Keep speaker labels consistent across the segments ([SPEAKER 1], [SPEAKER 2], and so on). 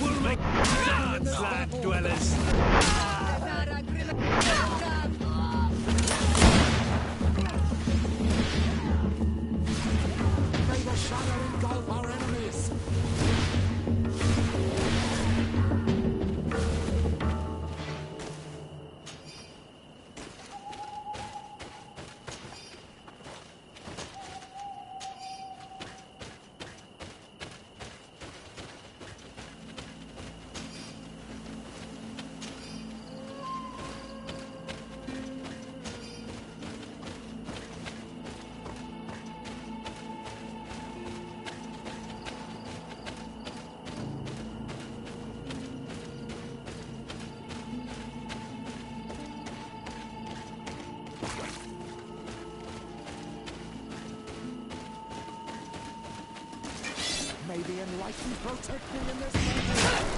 [SPEAKER 1] We'll make gods, land dwellers. May the shadow engulf our enemies. May the enlightened protect me in this moment.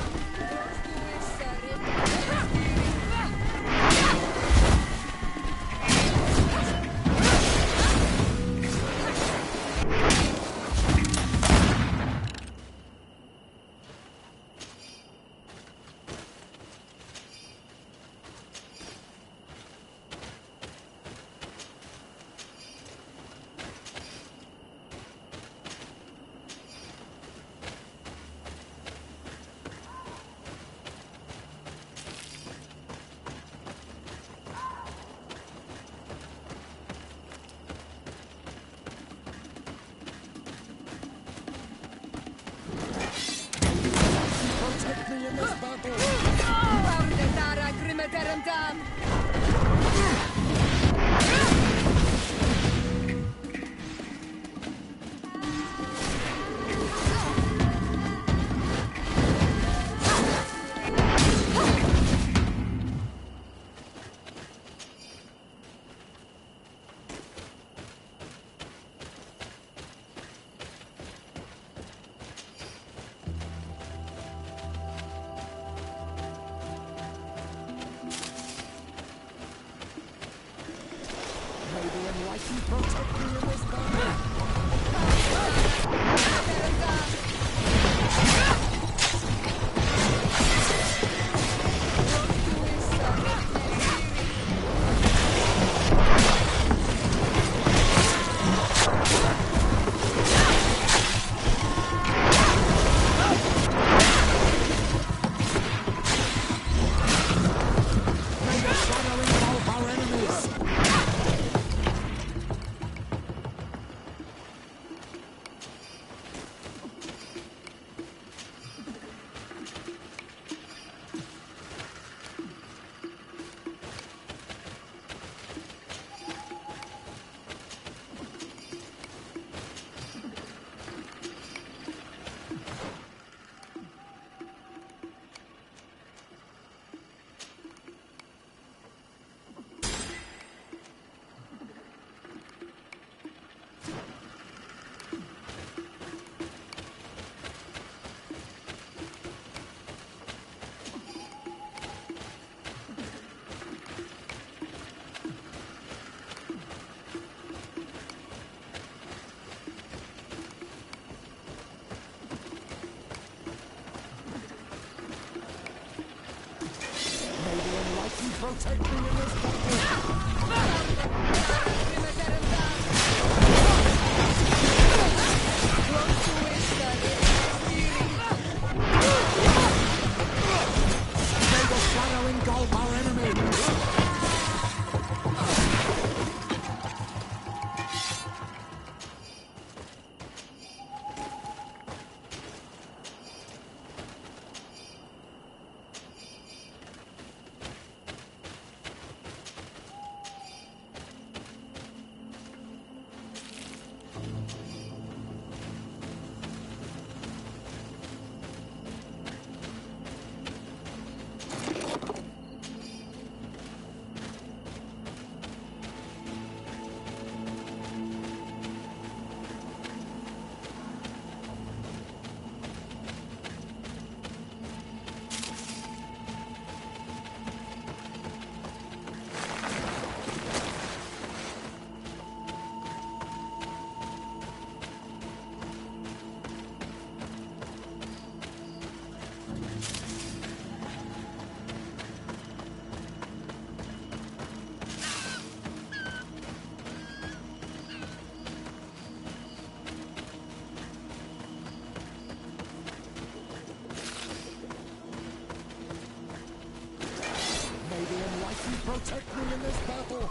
[SPEAKER 1] protect me in this battle.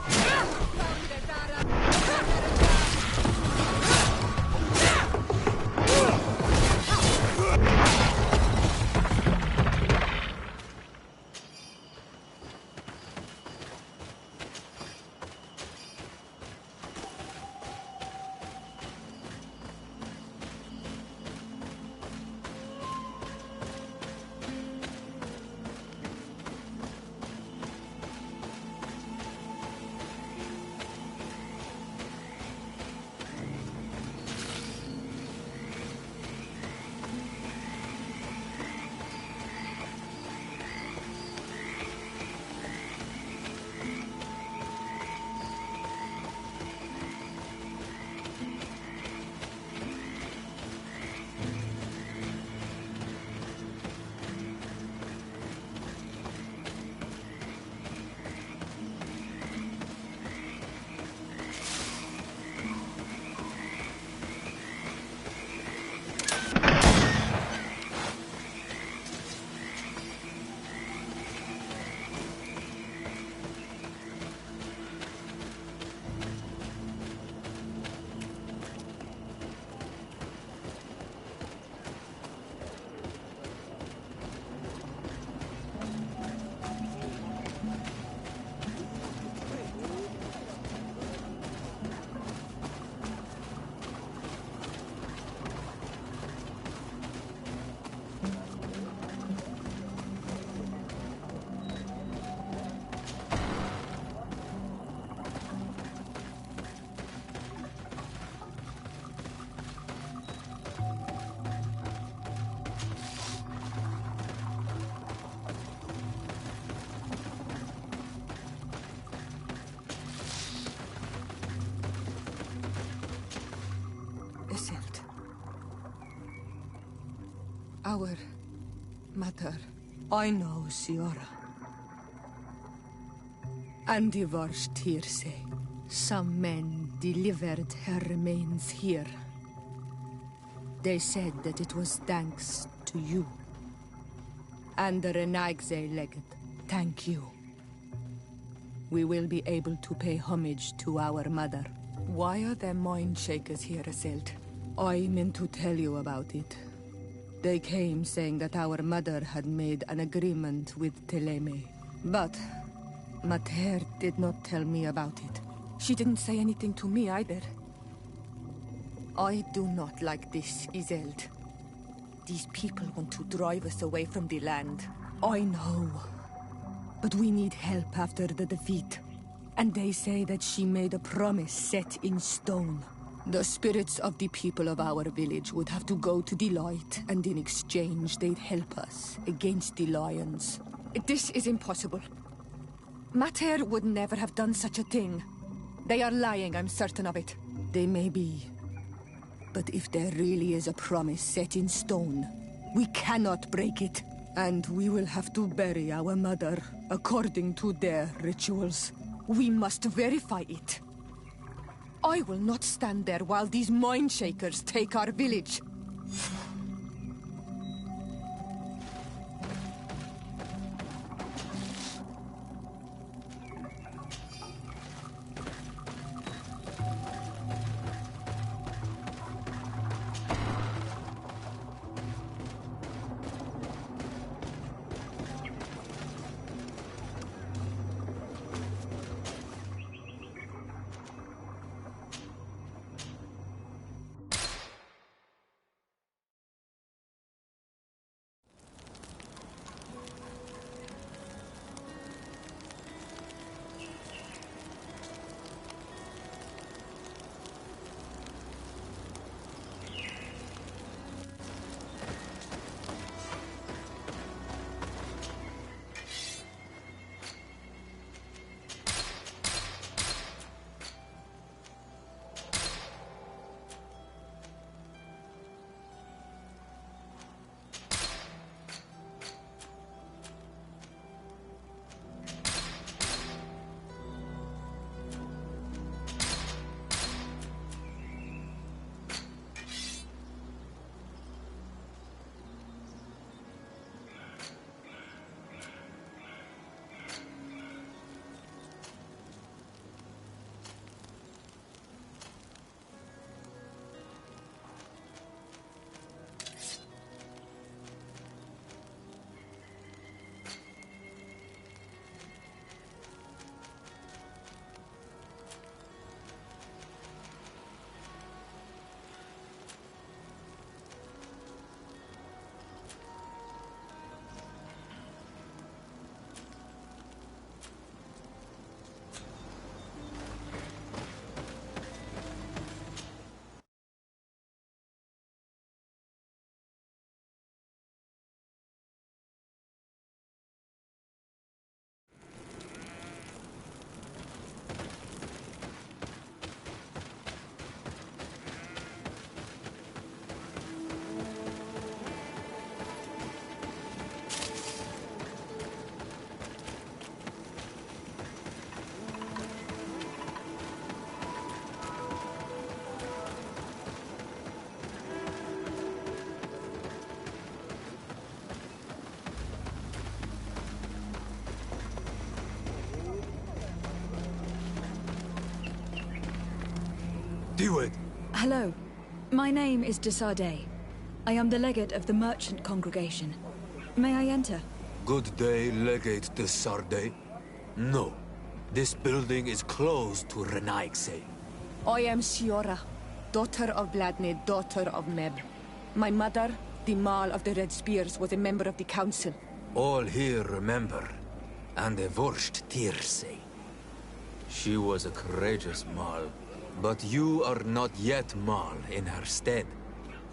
[SPEAKER 2] Our mother, I know, Siora. And the worst here say, some men delivered her remains here. They said that it was thanks to you. And the Renagze legate, thank you. We will be able to pay homage to our mother. Why are there mind shakers here, Aselt? I meant to tell you about it. They came saying that our mother had made an agreement with Teleme. But Mater did not tell me about it. She didn't say anything to me either. I do not like this, Iselt. These people want to drive us away from the land. I know. But we need help after the defeat. And they say that she made a promise set in stone. The spirits of the people of our village would have to go to the light, and in exchange they'd help us against the lions. This is impossible. Mater would never have done such a thing. They are lying, I'm certain of it. They may be. But if there really is a promise set in stone, we cannot break it. And we will have to bury our mother according to their rituals. We must verify it. I will not stand there while these mind shakers take our village.
[SPEAKER 3] Iwed!
[SPEAKER 4] Hello. My name is Desardet. I am the legate of the merchant congregation. May I enter?
[SPEAKER 3] Good day, Legate de Sarde. No. This building is closed to Renaigse.
[SPEAKER 2] I am Siora, daughter of Bladne, daughter of Meb. My mother, the Mal of the Red Spears, was a member of the council.
[SPEAKER 3] All here remember, and the Vorsht Tirse. She was a courageous Mal, but you are not yet Mal in her stead,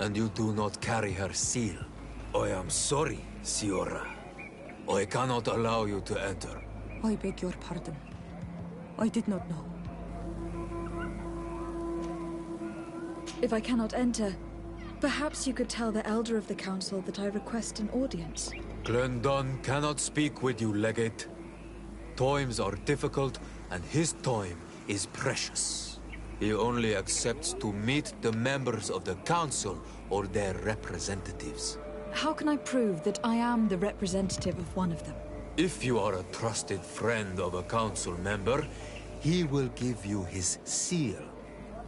[SPEAKER 3] and you do not carry her seal. I am sorry, Siora. I cannot allow you to enter.
[SPEAKER 2] I beg your pardon. I did not know.
[SPEAKER 4] If I cannot enter, perhaps you could tell the Elder of the Council that I request an audience.
[SPEAKER 3] Glendon cannot speak with you, Legate. Times are difficult, and his time is precious. He only accepts to meet the members of the Council or their representatives.
[SPEAKER 4] How can I prove that I am the representative of one of them?
[SPEAKER 3] If you are a trusted friend of a Council member, he will give you his seal,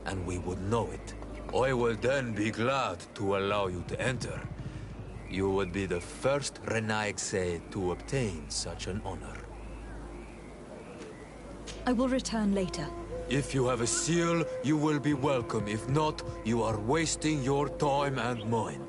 [SPEAKER 3] and we would know it. I will then be glad to allow you to enter. You would be the first Renaigse to obtain such an honor.
[SPEAKER 4] I will return later.
[SPEAKER 3] If you have a seal, you will be welcome. If not, you are wasting your time and mine.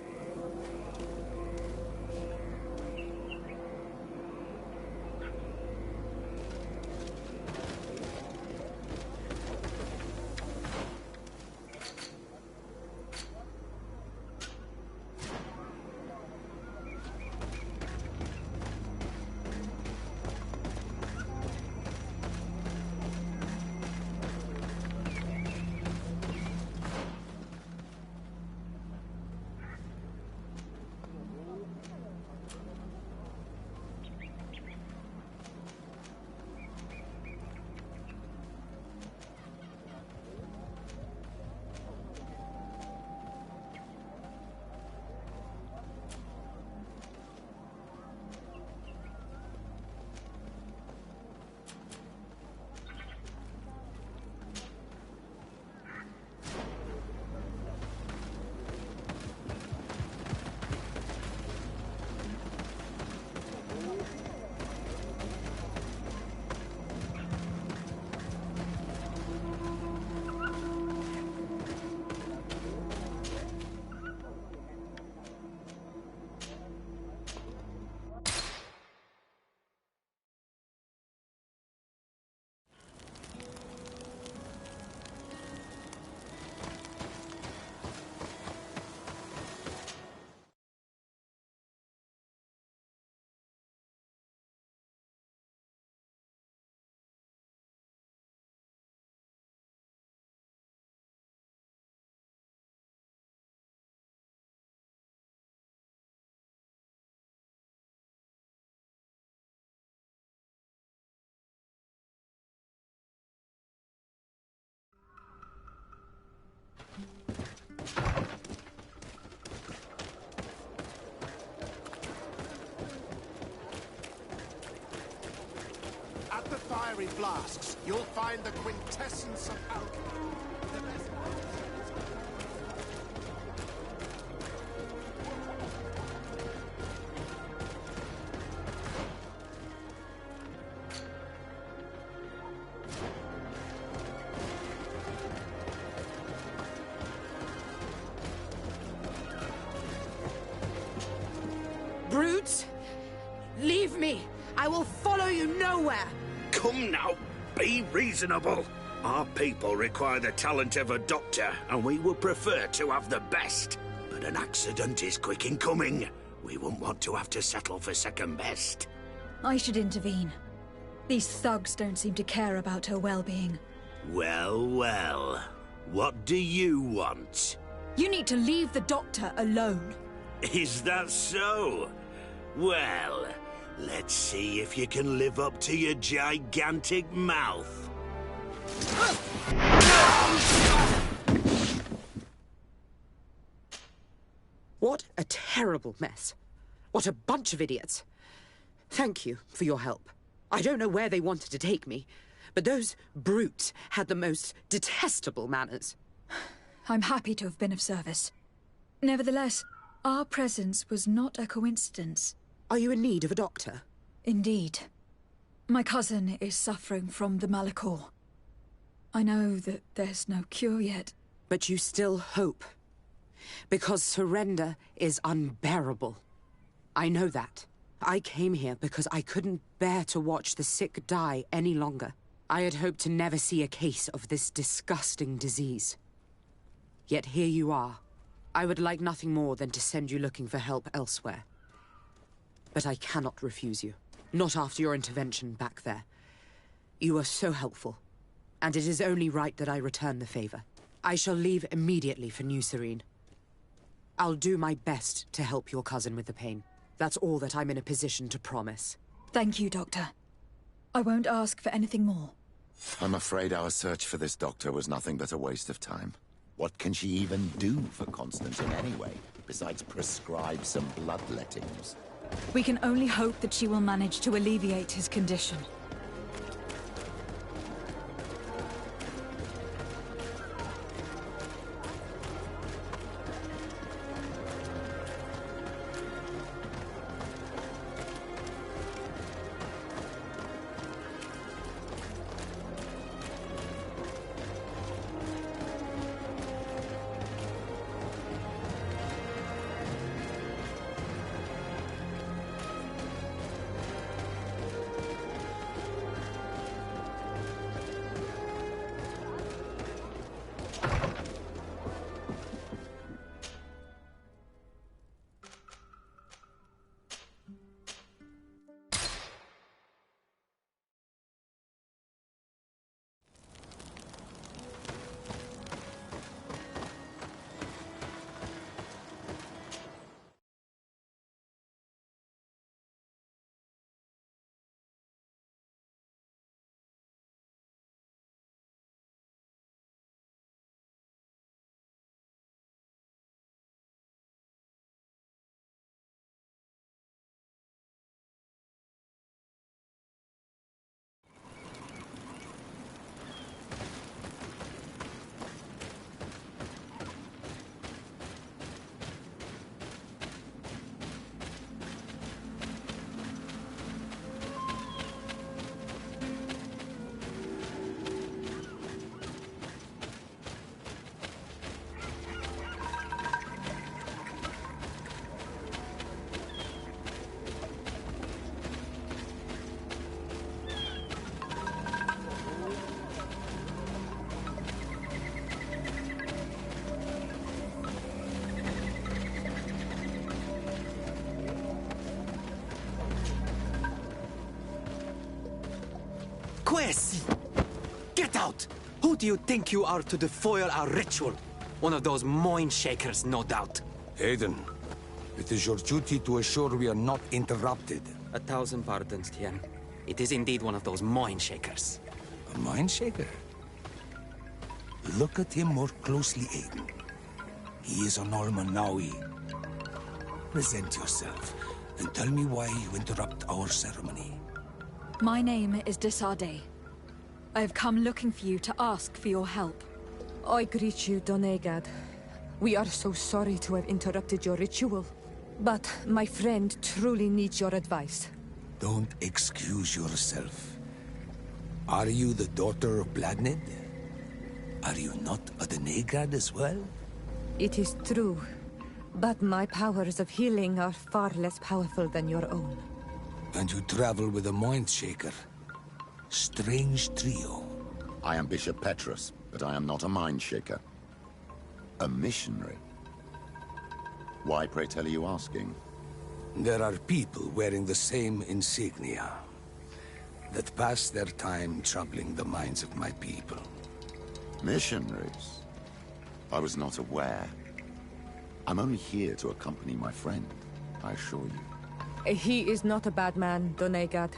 [SPEAKER 1] At the fiery flasks, you'll find the quintessence of alchemy. The best
[SPEAKER 2] Brutes! Leave me! I will follow you nowhere!
[SPEAKER 5] Come now, be reasonable. Our people require the talent of a doctor, and we would prefer to have the best. But an accident is quick in coming. We wouldn't want to have to settle for second best.
[SPEAKER 4] I should intervene. These thugs don't seem to care about her well-being.
[SPEAKER 5] Well, well. What do you want?
[SPEAKER 4] You need to leave the doctor alone.
[SPEAKER 5] Is that so? Well, let's see if you can live up to your gigantic mouth.
[SPEAKER 6] What a terrible mess. What a bunch of idiots. Thank you for your help. I don't know where they wanted to take me, but those brutes had the most detestable manners.
[SPEAKER 4] I'm happy to have been of service. Nevertheless, our presence was not a coincidence.
[SPEAKER 6] Are you in need of a doctor?
[SPEAKER 4] Indeed. My cousin is suffering from the Malachor. I know that there's no cure yet.
[SPEAKER 6] But you still hope. Because surrender is unbearable. I know that. I came here because I couldn't bear to watch the sick die any longer. I had hoped to never see a case of this disgusting disease. Yet here you are. I would like nothing more than to send you looking for help elsewhere. But I cannot refuse you. Not after your intervention back there. You were so helpful. And it is only right that I return the favor. I shall leave immediately for New Serene. I'll do my best to help your cousin with the pain. That's all that I'm in a position to promise.
[SPEAKER 4] Thank you, Doctor. I won't ask for anything more.
[SPEAKER 7] I'm afraid our search for this doctor was nothing but a waste of time. What can she even do for Constantine anyway, besides prescribe some bloodlettings?
[SPEAKER 4] We can only hope that she will manage to alleviate his condition.
[SPEAKER 3] Quesi! Get out! Who do you think you are to defoil our ritual? One of those mind shakers, no doubt.
[SPEAKER 8] Aiden, it is your duty to assure we are not interrupted.
[SPEAKER 3] 1,000 pardons, Tien. It is indeed one of those mind shakers.
[SPEAKER 8] A mind shaker? Look at him more closely, Aiden. He is an Almanawi. Present yourself and tell me why you interrupt our ceremony.
[SPEAKER 4] My name is Desade. I have come looking for you to ask for your help.
[SPEAKER 2] I greet you, Donegad. We are so sorry to have interrupted your ritual. But my friend truly needs your advice.
[SPEAKER 8] Don't excuse yourself. Are you the daughter of Bladnid? Are you not a Denegad as well?
[SPEAKER 2] It is true. But my powers of healing are far less powerful than your own.
[SPEAKER 8] And you travel with a mind shaker. Strange trio.
[SPEAKER 7] I am Bishop Petrus, but I am not a mind shaker. A missionary. Why, pray tell, are you asking?
[SPEAKER 8] There are people wearing the same insignia that pass their time troubling the minds of my people.
[SPEAKER 7] Missionaries? I was not aware. I'm only here to accompany my friend, I assure you.
[SPEAKER 2] He is not a bad man, Donegad,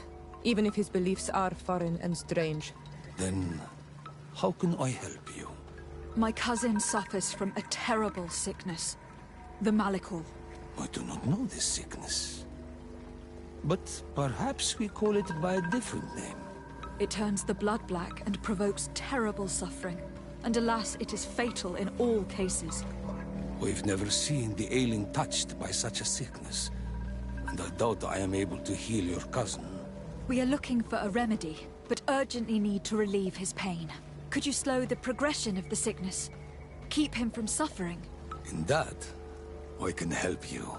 [SPEAKER 2] even if his beliefs are foreign and strange.
[SPEAKER 8] Then, how can I help you?
[SPEAKER 4] My cousin suffers from a terrible sickness. The Malachor.
[SPEAKER 8] I do not know this sickness. But perhaps we call it by a different name.
[SPEAKER 4] It turns the blood black and provokes terrible suffering. and alas, it is fatal in all cases.
[SPEAKER 8] We've never seen the ailing touched by such a sickness, and I doubt I am able to heal your cousin.
[SPEAKER 4] We are looking for a remedy, but urgently need to relieve his pain. Could you slow the progression of the sickness? Keep him from suffering?
[SPEAKER 8] In that, I can help you.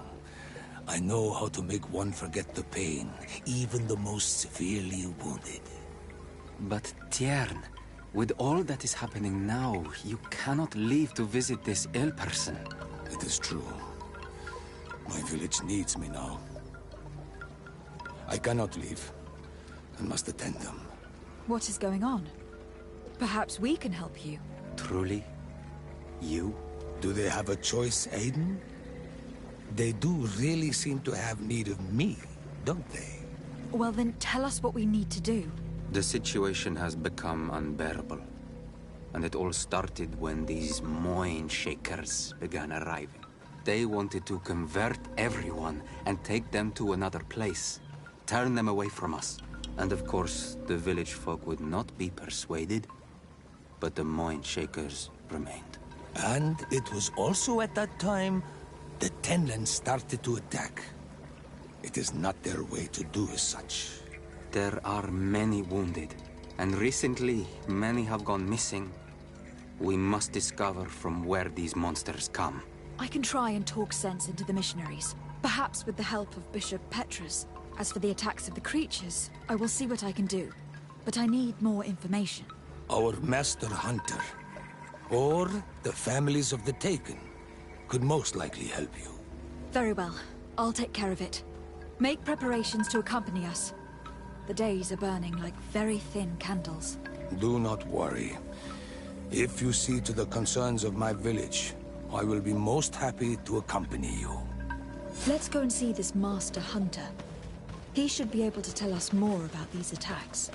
[SPEAKER 8] I know how to make one forget the pain, even the most severely wounded.
[SPEAKER 3] But Tiern, with all that is happening now, you cannot leave to visit this ill person.
[SPEAKER 8] It is true. My village needs me now. I cannot leave. I must attend them.
[SPEAKER 4] What is going on? Perhaps we can help you.
[SPEAKER 3] Truly? You?
[SPEAKER 8] Do they have a choice, Aiden? They do really seem to have need of me, don't they?
[SPEAKER 4] Well then, tell us what we need to do.
[SPEAKER 3] The situation has become unbearable. And it all started when these Moin Shakers began arriving. They wanted to convert everyone and take them to another place. Turn them away from us. And of course, the village folk would not be persuaded. But the Moin Shakers remained.
[SPEAKER 8] And it was also at that time the Tenland started to attack. It is not their way to do as such.
[SPEAKER 3] There are many wounded, and recently many have gone missing. We must discover from where these monsters come.
[SPEAKER 4] I can try and talk sense into the missionaries, perhaps with the help of Bishop Petrus. As for the attacks of the creatures, I will see what I can do. But I need more information.
[SPEAKER 8] Our master hunter, or the families of the Taken, could most likely help you.
[SPEAKER 4] Very well. I'll take care of it. Make preparations to accompany us. The days are burning like very thin candles.
[SPEAKER 8] Do not worry. If you see to the concerns of my village, I will be most happy to accompany you.
[SPEAKER 4] Let's go and see this master hunter. He should be able to tell us more about these attacks.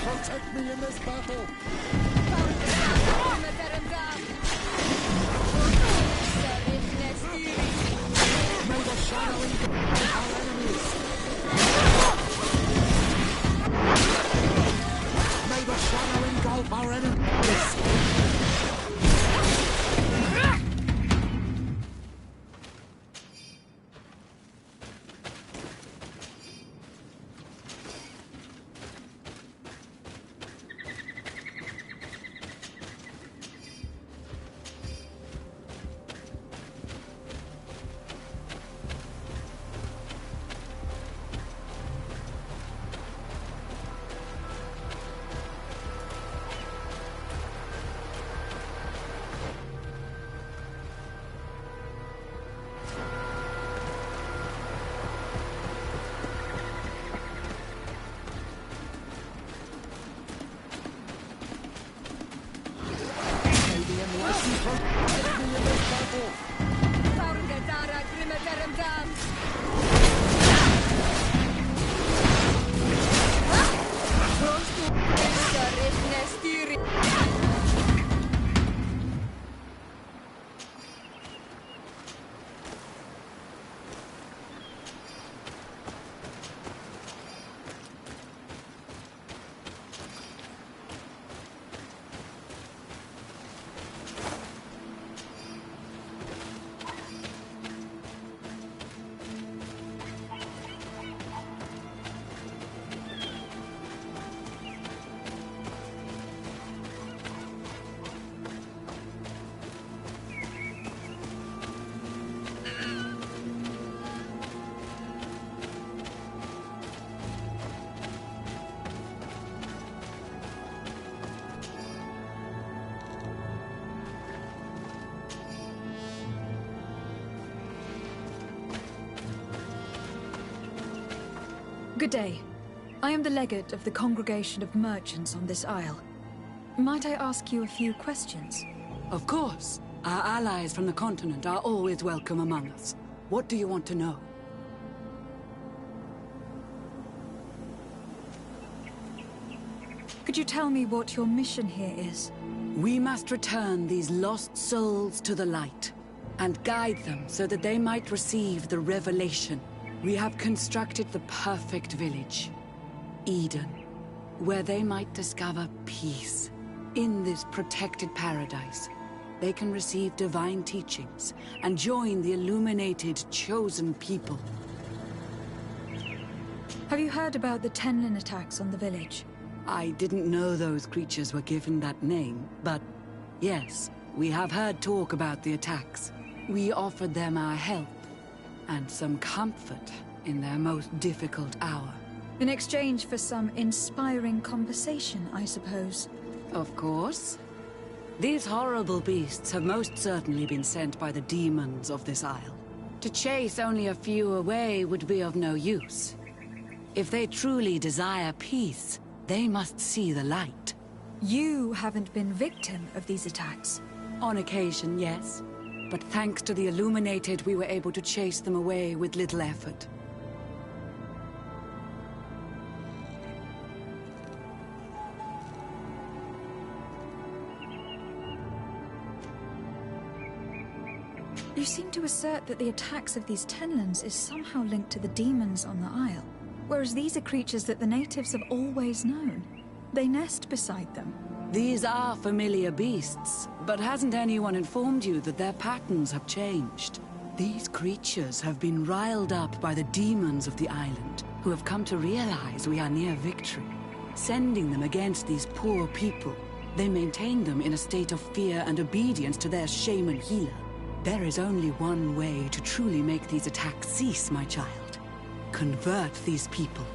[SPEAKER 1] Protect me in this battle! May the shadow engulf our enemies! May the shadow engulf our enemies!
[SPEAKER 4] Good day. I am the legate of the congregation of merchants on this isle. Might I ask you a few questions?
[SPEAKER 6] Of course.
[SPEAKER 9] Our allies from the continent are always welcome among us. What do you want to know?
[SPEAKER 4] Could you tell me what your mission here is?
[SPEAKER 9] We must return these lost souls to the light, and guide them so that they might receive the revelation. We have constructed the perfect village, Eden, where they might discover peace. In this protected paradise, they can receive divine teachings and join the illuminated, chosen people.
[SPEAKER 4] Have you heard about the Tenlin attacks on the village?
[SPEAKER 9] I didn't know those creatures were given that name, but yes, we have heard talk about the attacks. We offered them our help and some comfort in their most difficult hour.
[SPEAKER 4] In exchange for some inspiring conversation, I suppose.
[SPEAKER 9] Of course. These horrible beasts have most certainly been sent by the demons of this isle. To chase only a few away would be of no use. If they truly desire peace, they must see the light.
[SPEAKER 4] You haven't been victim of these attacks?
[SPEAKER 9] On occasion, yes. But thanks to the Illuminated, we were able to chase them away with little effort.
[SPEAKER 4] You seem to assert that the attacks of these Tenlins is somehow linked to the demons on the Isle, whereas these are creatures that the natives have always known. They nest beside them.
[SPEAKER 9] These are familiar beasts, but hasn't anyone informed you that their patterns have changed? These creatures have been riled up by the demons of the island, who have come to realize we are near victory. Sending them against these poor people, they maintain them in a state of fear and obedience to their shaman healer. There is only one way to truly make these attacks cease, my child. Convert these people.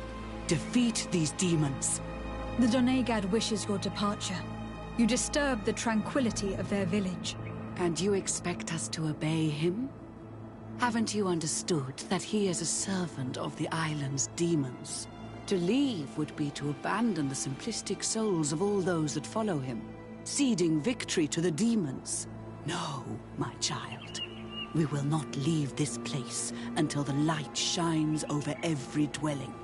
[SPEAKER 9] Defeat these demons.
[SPEAKER 4] The Donegad wishes your departure. You disturb the tranquility of their village.
[SPEAKER 9] And you expect us to obey him? Haven't you understood that he is a servant of the island's demons? To leave would be to abandon the simplistic souls of all those that follow him, ceding victory to the demons. No, my child. We will not leave this place until the light shines over every dwelling.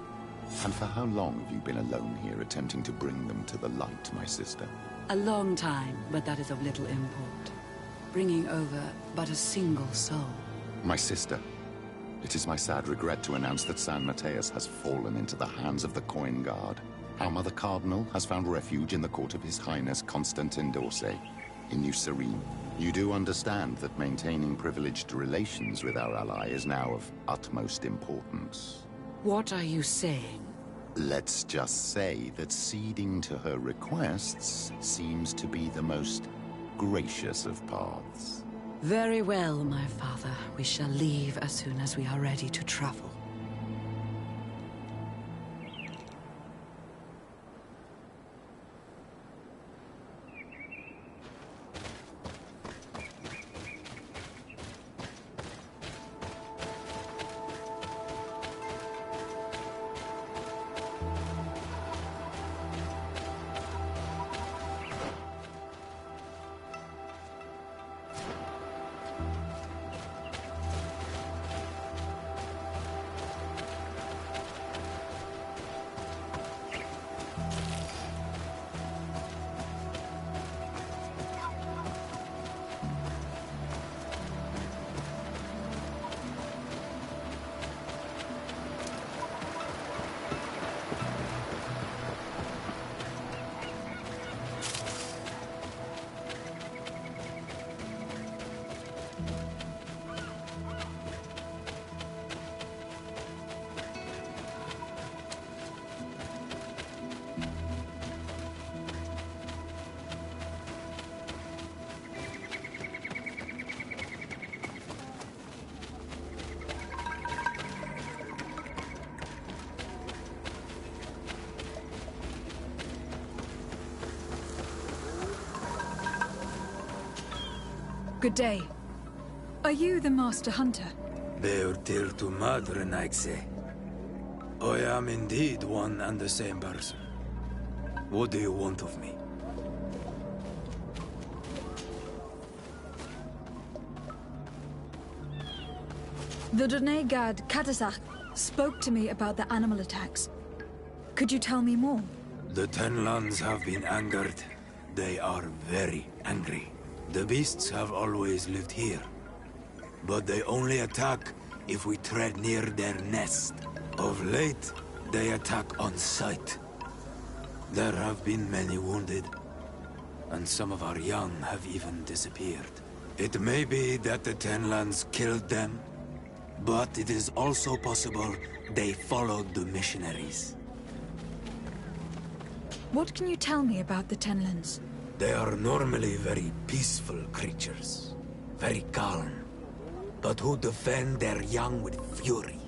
[SPEAKER 7] And for how long have you been alone here, attempting to bring them to the light, my sister?
[SPEAKER 9] A long time, but that is of little import. Bringing over but a single soul.
[SPEAKER 7] My sister, it is my sad regret to announce that San Mateus has fallen into the hands of the Coin Guard. Our Mother Cardinal has found refuge in the court of His Highness Constantin d'Orsay, in New Serene. You do understand that maintaining privileged relations with our ally is now of utmost importance.
[SPEAKER 9] What are you saying?
[SPEAKER 7] Let's just say that ceding to her requests seems to be the most gracious of paths.
[SPEAKER 9] Very well, my father. We shall leave as soon as we are ready to travel.
[SPEAKER 4] Good day. Are you the Master Hunter?
[SPEAKER 3] Beurtir tu madre, Naixe. I am indeed one and the same person. What do you want of me?
[SPEAKER 4] The Donegad Katasach spoke to me about the animal attacks. Could you tell me more?
[SPEAKER 10] The Tenlands have been angered. They are very angry. The beasts have always lived here. But they only attack if we tread near their nest. Of late, they attack on sight. There have been many wounded, and some of our young have even disappeared. It may be that the Tenlands killed them, but it is also possible they followed the missionaries.
[SPEAKER 4] What can you tell me about the Tenlands?
[SPEAKER 10] They are normally very peaceful creatures, very calm, but who defend their young with fury.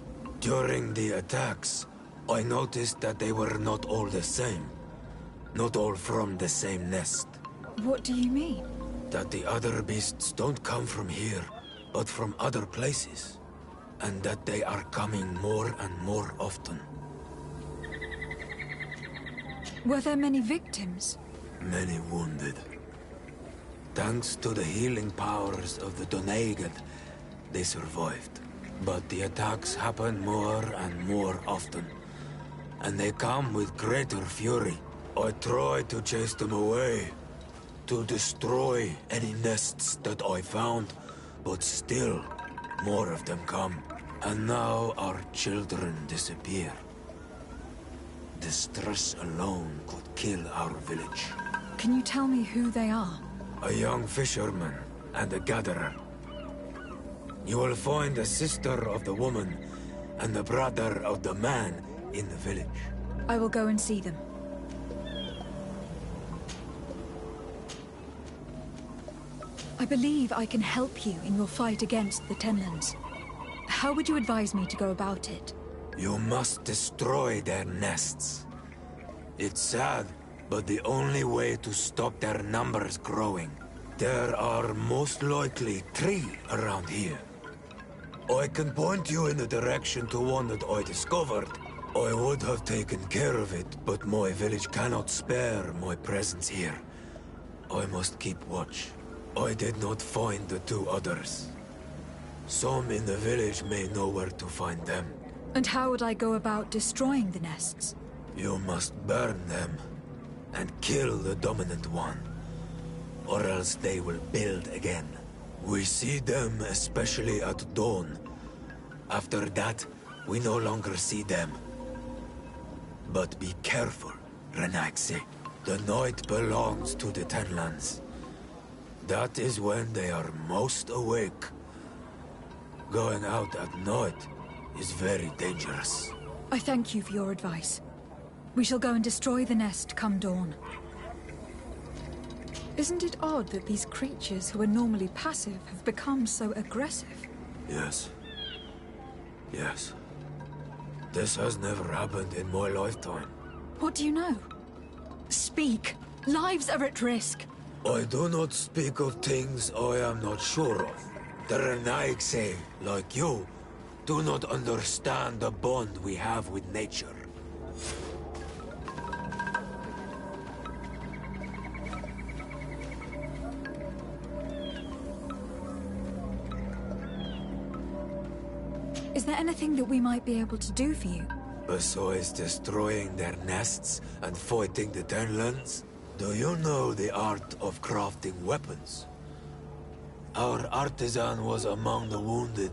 [SPEAKER 10] During the attacks, I noticed that they were not all the same. Not all from the same nest.
[SPEAKER 4] What do you mean?
[SPEAKER 10] That the other beasts don't come from here, but from other places. And that they are coming more and more often.
[SPEAKER 4] Were there many victims?
[SPEAKER 10] Many wounded. Thanks to the healing powers of the Donegad, they survived. But the attacks happen more and more often. And they come with greater fury. I try to chase them away, to destroy any nests that I found, but still, more of them come. And now our children disappear. The stress alone could kill our village.
[SPEAKER 4] Can you tell me who they are?
[SPEAKER 10] A young fisherman and a gatherer. You will find the sister of the woman and the brother of the man in the village.
[SPEAKER 4] I will go and see them. I believe I can help you in your fight against the Tenlands. How would you advise me to go about it?
[SPEAKER 10] You must destroy their nests. It's sad, but the only way to stop their numbers growing. There are most likely 3 around here. I can point you in the direction to one that I discovered. I would have taken care of it, but my village cannot spare my presence here. I must keep watch. I did not find the 2 others. Some in the village may know where to find them.
[SPEAKER 4] And how would I go about destroying the nests?
[SPEAKER 10] You must burn them and kill the dominant one, or else they will build again. We see them especially at dawn. After that, we no longer see them. But be careful, Renaxe. The night belongs to the Tenlands. That is when they are most awake. Going out at night is very dangerous.
[SPEAKER 4] I thank you for your advice. We shall go and destroy the nest come dawn. Isn't it odd that these creatures who are normally passive have become so aggressive?
[SPEAKER 10] Yes. Yes. This has never happened in my lifetime.
[SPEAKER 4] What do you know? Speak! Lives are at risk!
[SPEAKER 10] I do not speak of things I am not sure of. The Renaigse, like you, do not understand the bond we have with nature.
[SPEAKER 4] Is there anything that we might be able to do for you?
[SPEAKER 10] Besides destroying their nests and fighting the Tenlands, do you know the art of crafting weapons? Our artisan was among the wounded,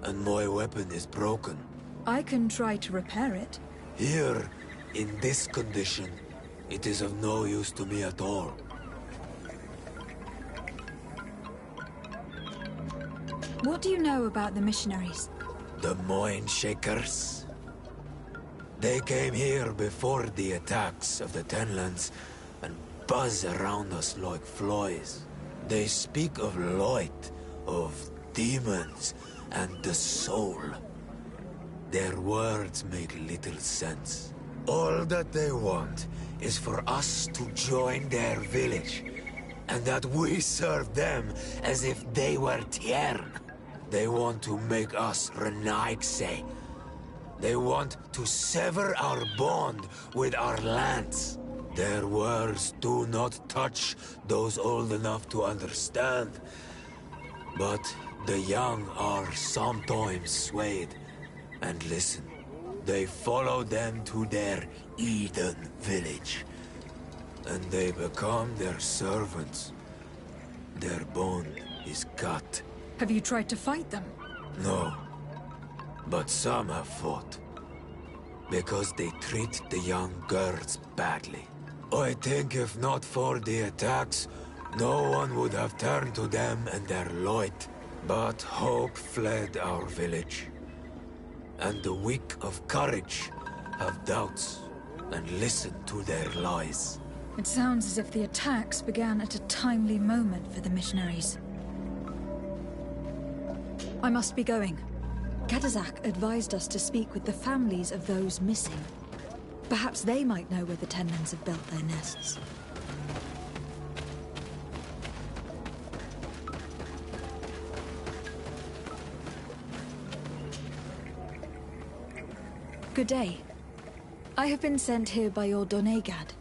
[SPEAKER 10] and my weapon is broken.
[SPEAKER 4] I can try to repair it.
[SPEAKER 10] Here, in this condition, it is of no use to me at all.
[SPEAKER 4] What do you know about the missionaries?
[SPEAKER 10] The Mine Shakers? They came here before the attacks of the Tenlands and buzz around us like flies. They speak of light, of demons, and the soul. Their words make little sense. All that they want is for us to join their village, and that we serve them as if they were Tiern. They want to make us Renaigse. They want to sever our bond with our lands. Their words do not touch those old enough to understand. But The young are sometimes swayed. And listen, they follow them to their Eden village. And they become their servants. Their bond is cut.
[SPEAKER 4] Have you tried to fight them?
[SPEAKER 10] No. But some have fought. Because they treat the young girls badly. I think if not for the attacks, no one would have turned to them and their light. But hope fled our village. And the weak of courage have doubts and listen to their lies.
[SPEAKER 4] It sounds as if the attacks began at a timely moment for the missionaries. I must be going. Kadazak advised us to speak with the families of those missing. Perhaps they might know where the Tenlans have built their nests. Good day. I have been sent here by your Donegad.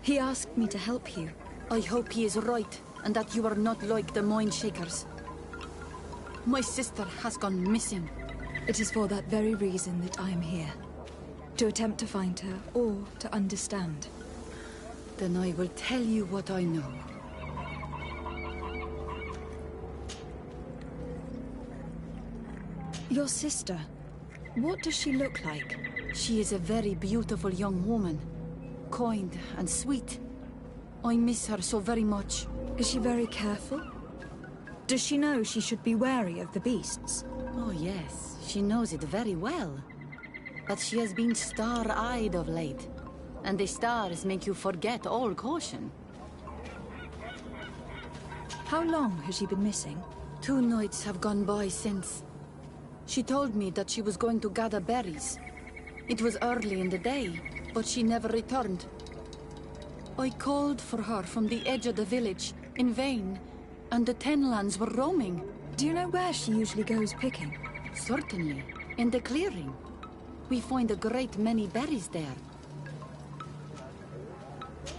[SPEAKER 4] He asked me to help you.
[SPEAKER 11] I hope he is right, and that you are not like the Mind Shakers. My sister has gone missing.
[SPEAKER 4] It is for that very reason that I am here. To attempt to find her, or to understand.
[SPEAKER 11] Then I will tell you what I know.
[SPEAKER 4] Your sister, what does she look like?
[SPEAKER 11] She is a very beautiful young woman. Kind and sweet. I miss her so very much.
[SPEAKER 4] Is she very careful? Does she know she should be wary of the beasts?
[SPEAKER 11] Oh yes, she knows it very well. But she has been star-eyed of late. And the stars make you forget all caution.
[SPEAKER 4] How long has she been missing?
[SPEAKER 11] 2 nights have gone by since. She told me that she was going to gather berries. It was early in the day, but she never returned. I called for her from the edge of the village, in vain, and the Tenlans were roaming.
[SPEAKER 4] Do you know where she usually goes picking?
[SPEAKER 11] Certainly, in the clearing. We find a great many berries there.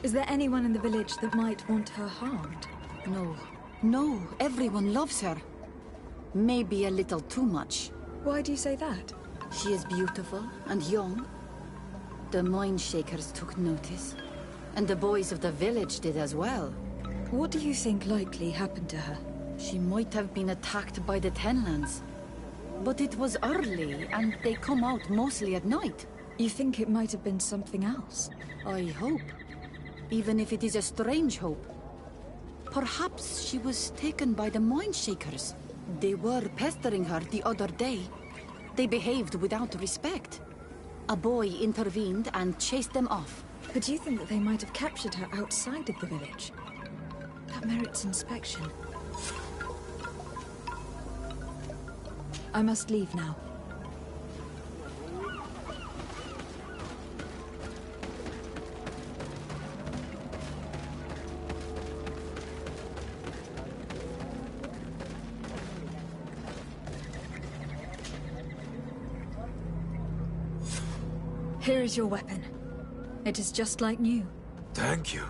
[SPEAKER 4] Is there anyone in the village that might want her harmed?
[SPEAKER 11] No, everyone loves her. Maybe a little too much.
[SPEAKER 4] Why do you say that?
[SPEAKER 11] She is beautiful and young. The Mind Shakers took notice. And the boys of the village did as well.
[SPEAKER 4] What do you think likely happened to her?
[SPEAKER 11] She might have been attacked by the Tenlans. But it was early, and they come out mostly at night.
[SPEAKER 4] You think it might have been something else?
[SPEAKER 11] I hope. Even if it is a strange hope. Perhaps she was taken by the Mind Shakers. They were pestering her the other day. They behaved without respect. A boy intervened and chased them off.
[SPEAKER 4] But do you think that they might have captured her outside of the village? That merits inspection. I must leave now. Here is your weapon. It is just like new.
[SPEAKER 10] Thank you.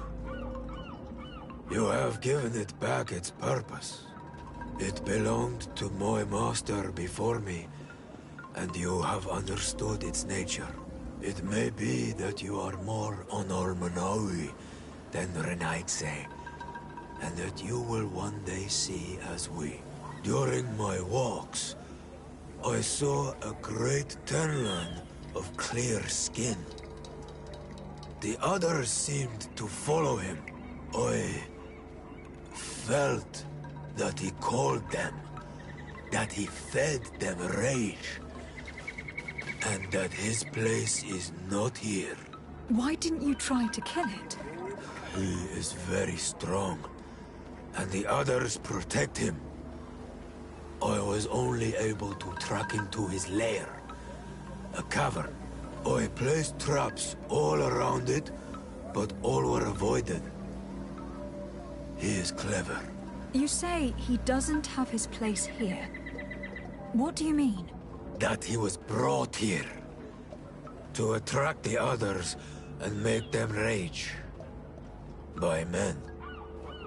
[SPEAKER 10] You have given it back its purpose. It belonged to my master before me, and you have understood its nature. It may be that you are more on Almanawi than Renaitse, and that you will one day see as we. During my walks, I saw a great Tenlan of clear skin. The others seemed to follow him. I felt that he called them, that he fed them rage, and that his place is not here.
[SPEAKER 4] Why didn't you try to kill it?
[SPEAKER 10] He is very strong, and the others protect him. I was only able to track him to his lair, a cavern. I placed traps all around it, but all were avoided. He is clever.
[SPEAKER 4] You say he doesn't have his place here. What do you mean?
[SPEAKER 10] That he was brought here to attract the others and make them rage. By men,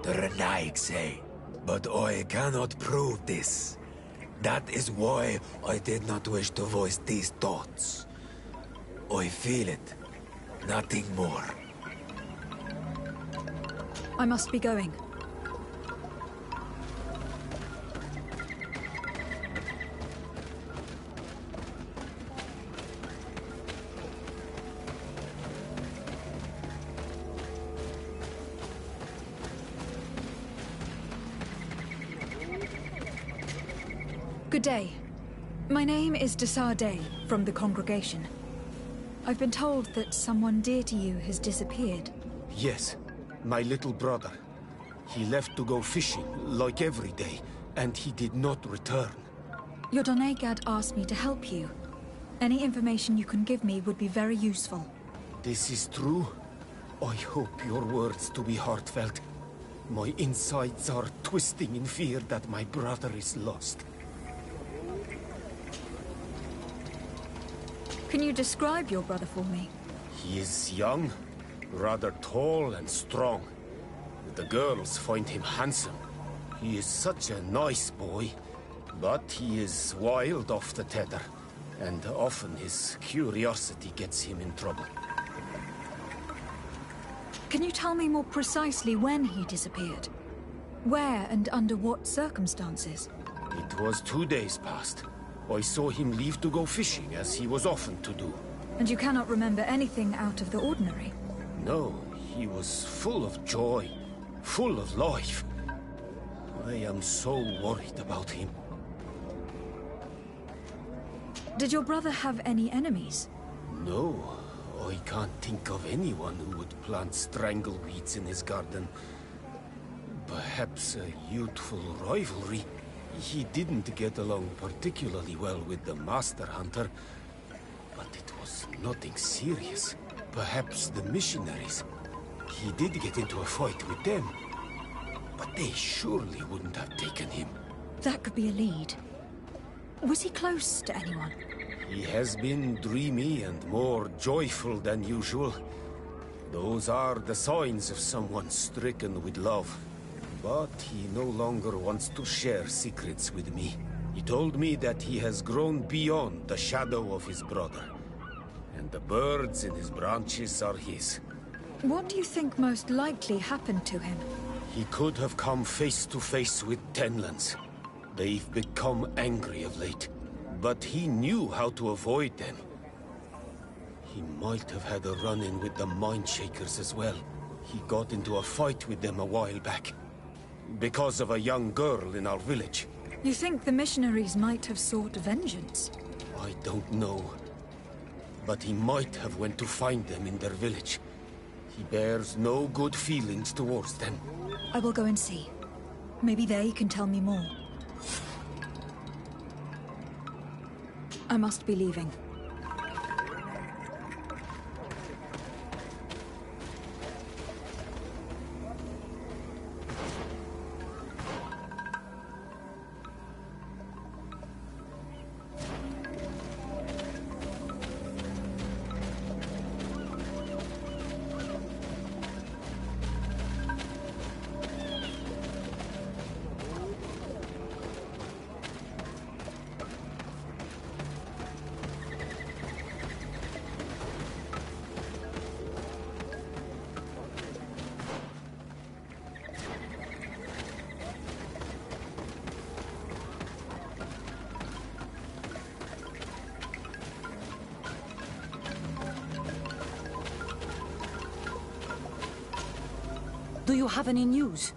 [SPEAKER 10] the Renaig say. But I cannot prove this. That is why I did not wish to voice these thoughts. I feel it. Nothing more.
[SPEAKER 4] I must be going. Good day. My name is Desardet from the congregation. I've been told that someone dear to you has disappeared.
[SPEAKER 8] Yes, my little brother. He left to go fishing, like every day, and he did not return.
[SPEAKER 4] Your Donegad asked me to help you. Any information you can give me would be very useful.
[SPEAKER 8] This is true? I hope your words to be heartfelt. My insides are twisting in fear that my brother is lost.
[SPEAKER 4] Can you describe your brother for me?
[SPEAKER 8] He is young, rather tall and strong. The girls find him handsome. He is such a nice boy, but he is wild off the tether, and often his curiosity gets him in trouble.
[SPEAKER 4] Can you tell me more precisely when he disappeared? Where and under what circumstances?
[SPEAKER 8] It was 2 days past. I saw him leave to go fishing, as he was often to do.
[SPEAKER 4] And you cannot remember anything out of the ordinary?
[SPEAKER 8] No, he was full of joy, full of life. I am so worried about him.
[SPEAKER 4] Did your brother have any enemies?
[SPEAKER 8] No, I can't think of anyone who would plant strangleweeds in his garden. Perhaps a youthful rivalry. He didn't get along particularly well with the Master Hunter, but it was nothing serious. Perhaps the missionaries. He did get into a fight with them, but they surely wouldn't have taken him.
[SPEAKER 4] That could be a lead. Was he close to anyone?
[SPEAKER 8] He has been dreamy and more joyful than usual. Those are the signs of someone stricken with love. But he no longer wants to share secrets with me. He told me that he has grown beyond the shadow of his brother. And the birds in his branches are his.
[SPEAKER 4] What do you think most likely happened to him?
[SPEAKER 8] He could have come face to face with Tenlands. They've become angry of late. But he knew how to avoid them. He might have had a run-in with the Mindshakers as well. He got into a fight with them a while back. Because of a young girl in our village.
[SPEAKER 4] You think the missionaries might have sought vengeance?
[SPEAKER 8] I don't know. But he might have went to find them in their village. He bears no good feelings towards them.
[SPEAKER 4] I will go and see. Maybe they can tell me more. I must be leaving.
[SPEAKER 11] Do you have any news?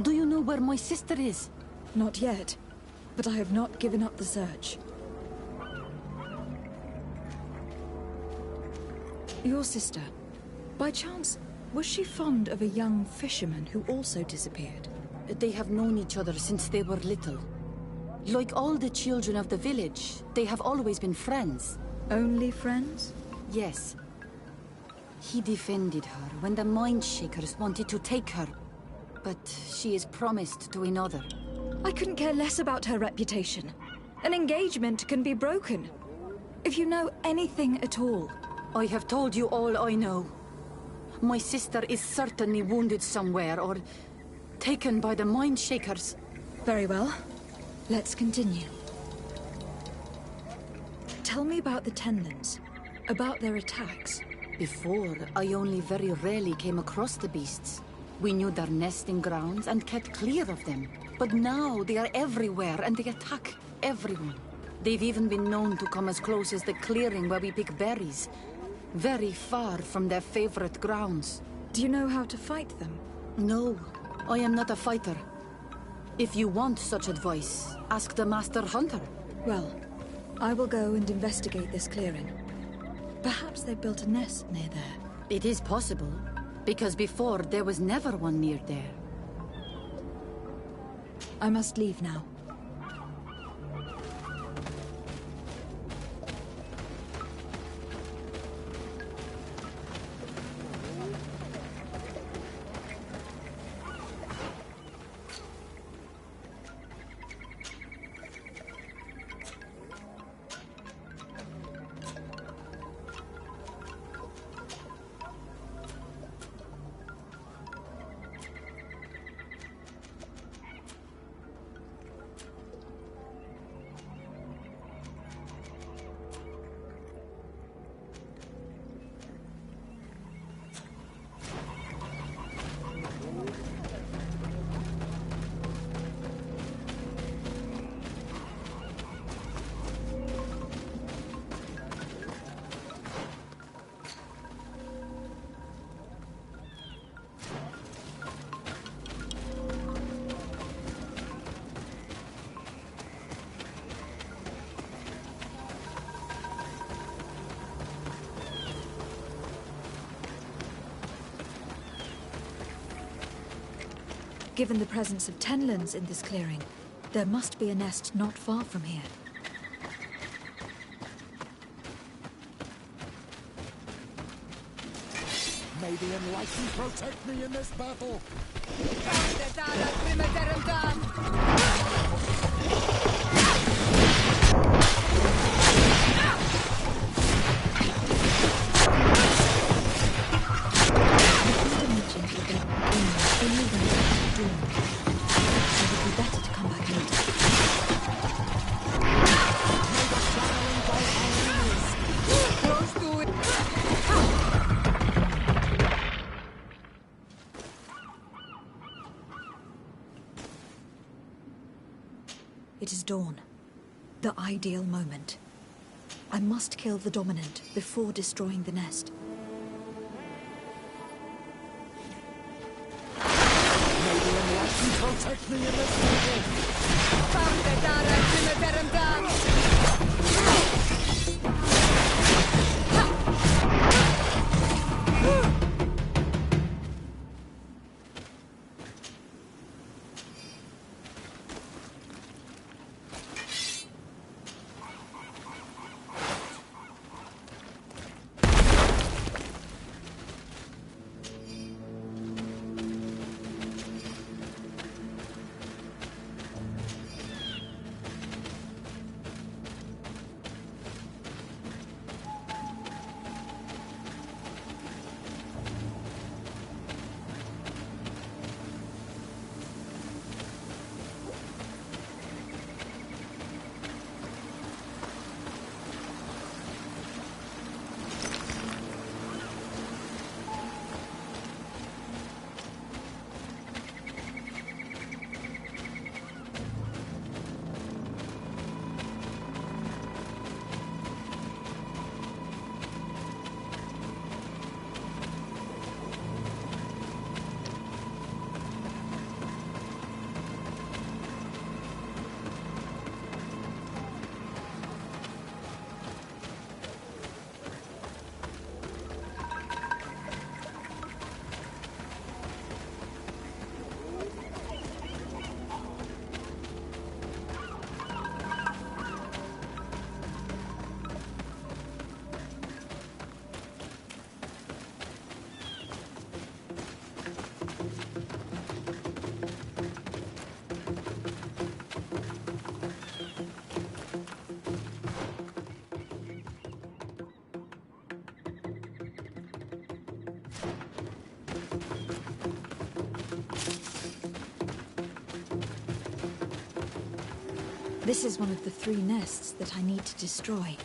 [SPEAKER 11] Do you know where my sister is?
[SPEAKER 4] Not yet, but I have not given up the search. Your sister, by chance, was she fond of a young fisherman who also disappeared?
[SPEAKER 11] They have known each other since they were little. Like all the children of the village, they have always been friends.
[SPEAKER 4] Only friends?
[SPEAKER 11] Yes. He defended her when the Mindshakers wanted to take her. But she is promised to another.
[SPEAKER 4] I couldn't care less about her reputation. An engagement can be broken. If you know anything at all.
[SPEAKER 11] I have told you all I know. My sister is certainly wounded somewhere, or taken by the Mindshakers.
[SPEAKER 4] Very well. Let's continue. Tell me about the Tenlands, about their attacks.
[SPEAKER 11] Before, I only very rarely came across the beasts. We knew their nesting grounds and kept clear of them. But now they are everywhere and they attack everyone. They've even been known to come as close as the clearing where we pick berries. Very far from their favorite grounds.
[SPEAKER 4] Do you know how to fight them?
[SPEAKER 11] No, I am not a fighter. If you want such advice, ask the Master Hunter.
[SPEAKER 4] Well, I will go and investigate this clearing. Perhaps they built a nest near there.
[SPEAKER 11] It is possible, because before there was never one near there.
[SPEAKER 4] I must leave now. Given the presence of Tenlands in this clearing, there must be a nest not far from here.
[SPEAKER 1] May the Enlightened protect me in this battle!
[SPEAKER 4] It is dawn. The ideal moment. I must kill the dominant before destroying the nest.
[SPEAKER 1] May the Enlightened protect me in this
[SPEAKER 4] This is one of the 3 nests that I need to destroy.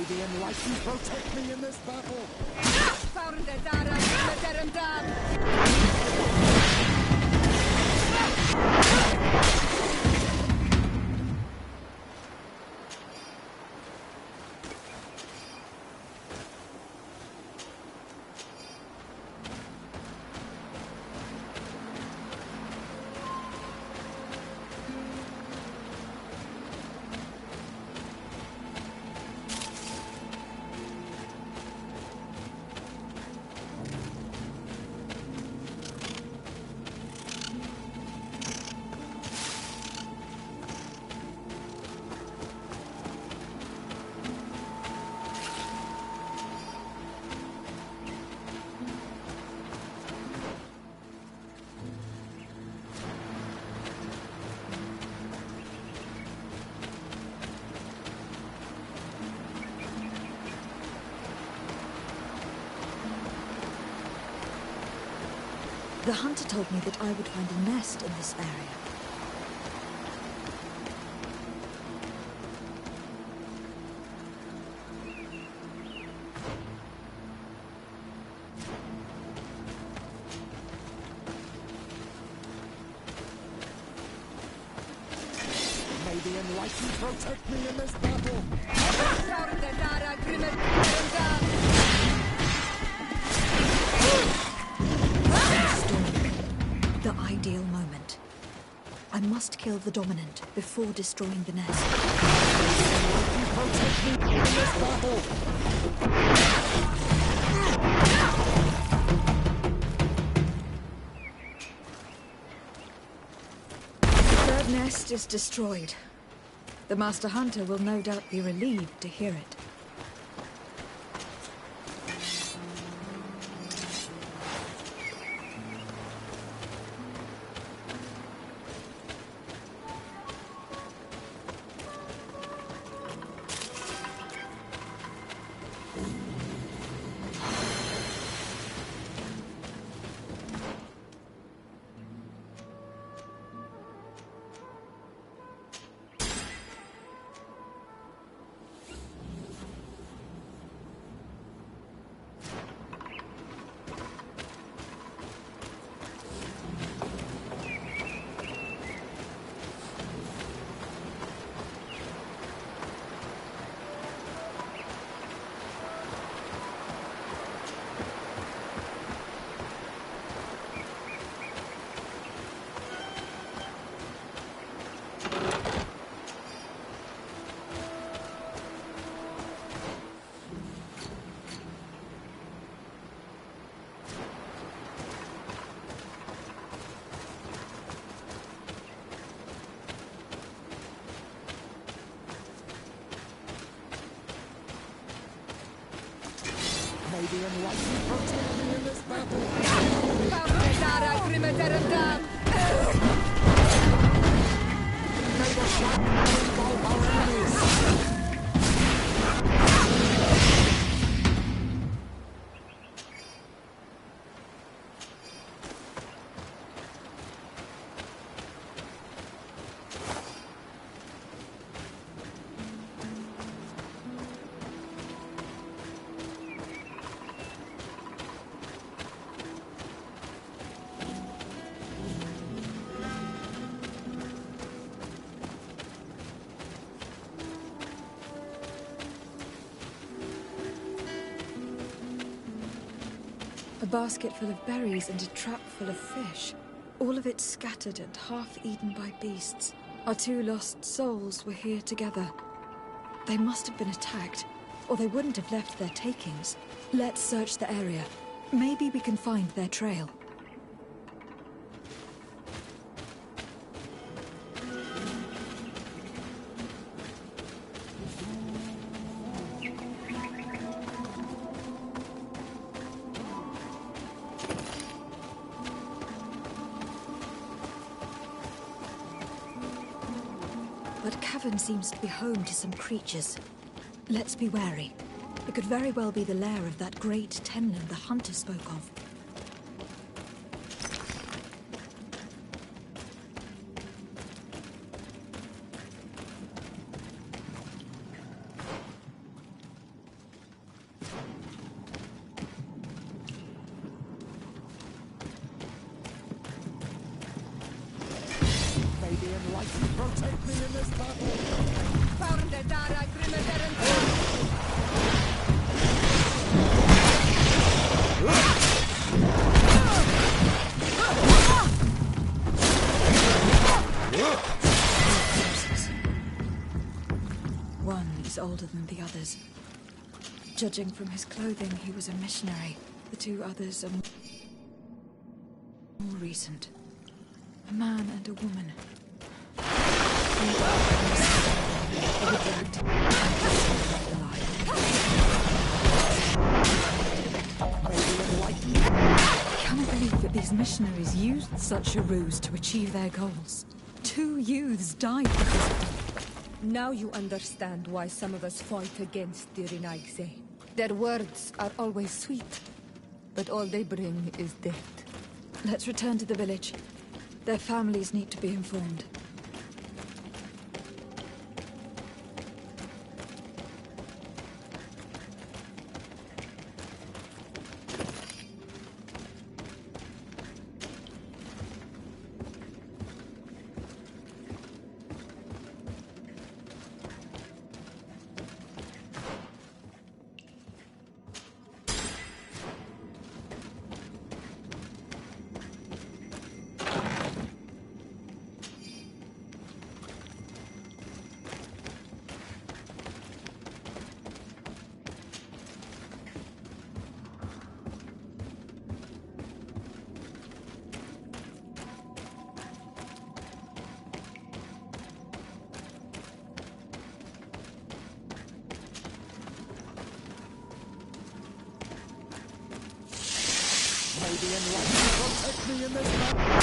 [SPEAKER 1] the enlightened protect me in this battle!
[SPEAKER 4] The hunter told me that I would find a nest in this area.
[SPEAKER 1] May the enlightened protect me in this battle!
[SPEAKER 4] The ideal moment. I must kill the dominant before destroying the nest.
[SPEAKER 1] Protect me in this battle!
[SPEAKER 4] The third nest is destroyed. The Master Hunter will no doubt be relieved to hear it.
[SPEAKER 1] May the enlightened protect me in this battle! May the sharp involve our enemies!
[SPEAKER 4] A basket full of berries and a trap full of fish. All of it scattered and half eaten by beasts. Our two lost souls were here together. They must have been attacked, or they wouldn't have left their takings. Let's search the area. Maybe we can find their trail. That cavern seems to be home to some creatures. Let's be wary. It could very well be the lair of that great tenland the hunter spoke of.
[SPEAKER 1] enlightened protect me in this battle.
[SPEAKER 4] One is older than the others. Judging from his clothing, he was a missionary. The two others are more recent. A man and a woman. I cannot believe that these missionaries used such a ruse to achieve their goals. 2 youths died because of it.
[SPEAKER 2] Now you understand why some of us fight against the Renaigse. Their words are always sweet, but all they bring is death.
[SPEAKER 4] Let's return to the village. Their families need to be informed.
[SPEAKER 1] May the enlightened protect me in this battle.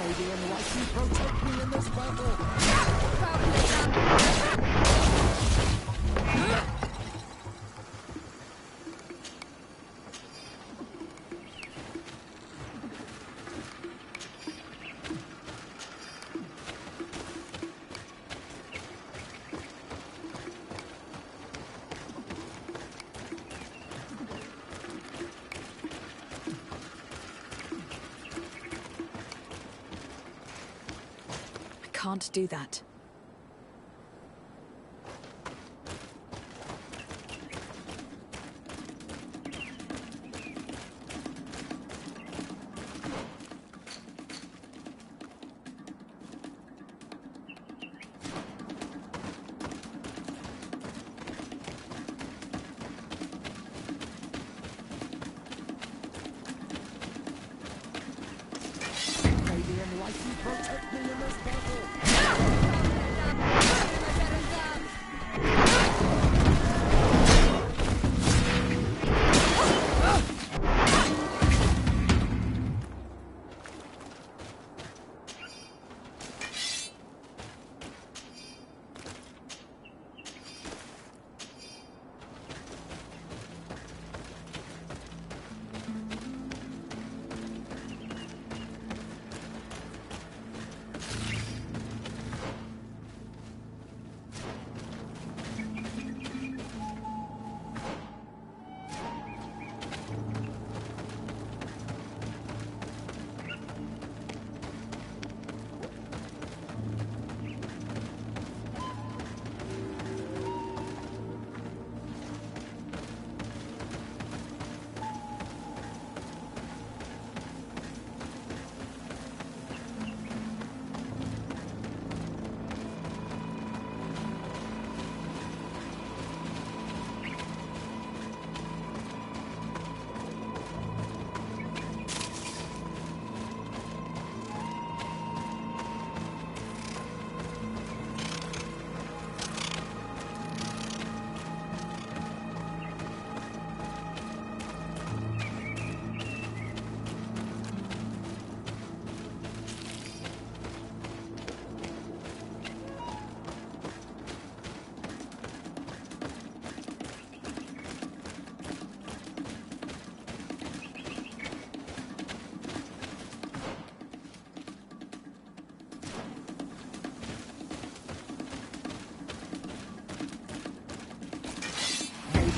[SPEAKER 1] The enlightened protect me in this battle.
[SPEAKER 4] Can't do that.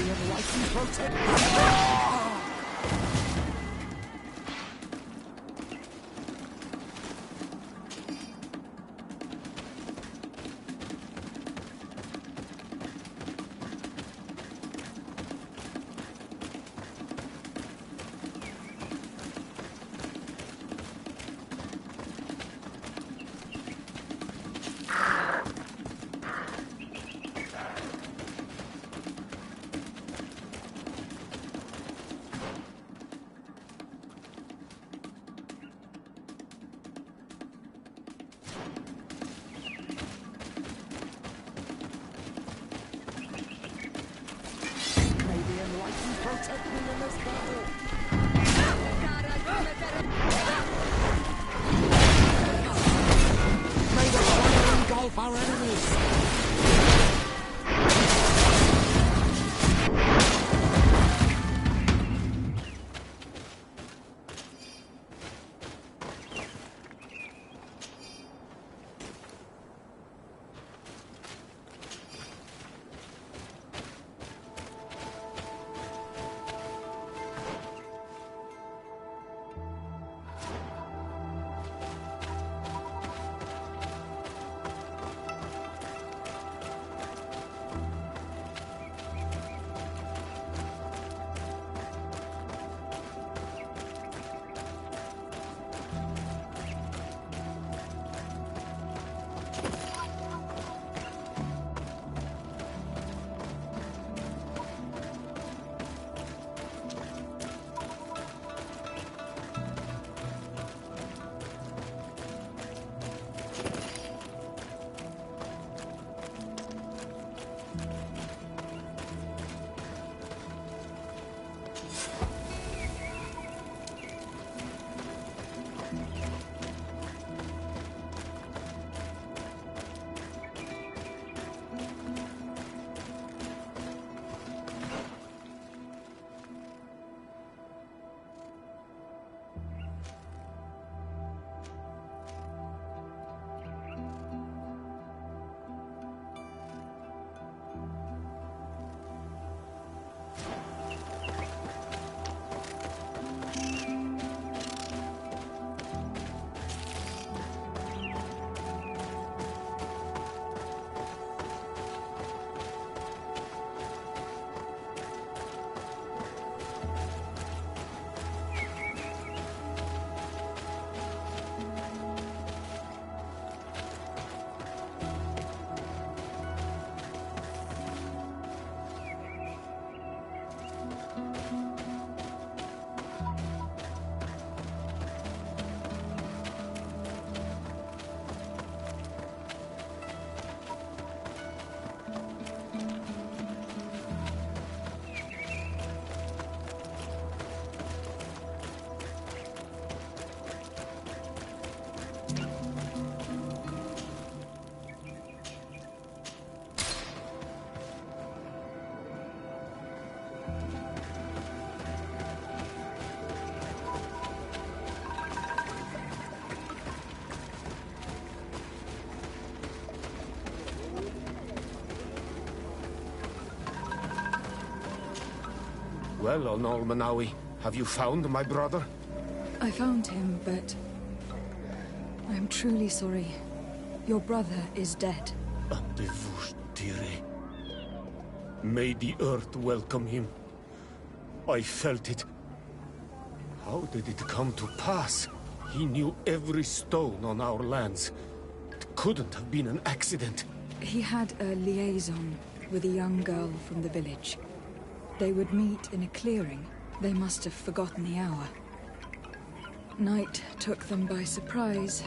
[SPEAKER 1] the enlightened protect. Protect me in this battle! May the fire engulf our enemies!
[SPEAKER 8] Well, Onol Manawi, have you found my brother?
[SPEAKER 4] I found him, but I am truly sorry. Your brother is dead.
[SPEAKER 8] May the earth welcome him. I felt it. How did it come to pass? He knew every stone on our lands. It couldn't have been an accident.
[SPEAKER 4] He had a liaison with a young girl from the village. They would meet in a clearing. They must have forgotten the hour. Night took them by surprise,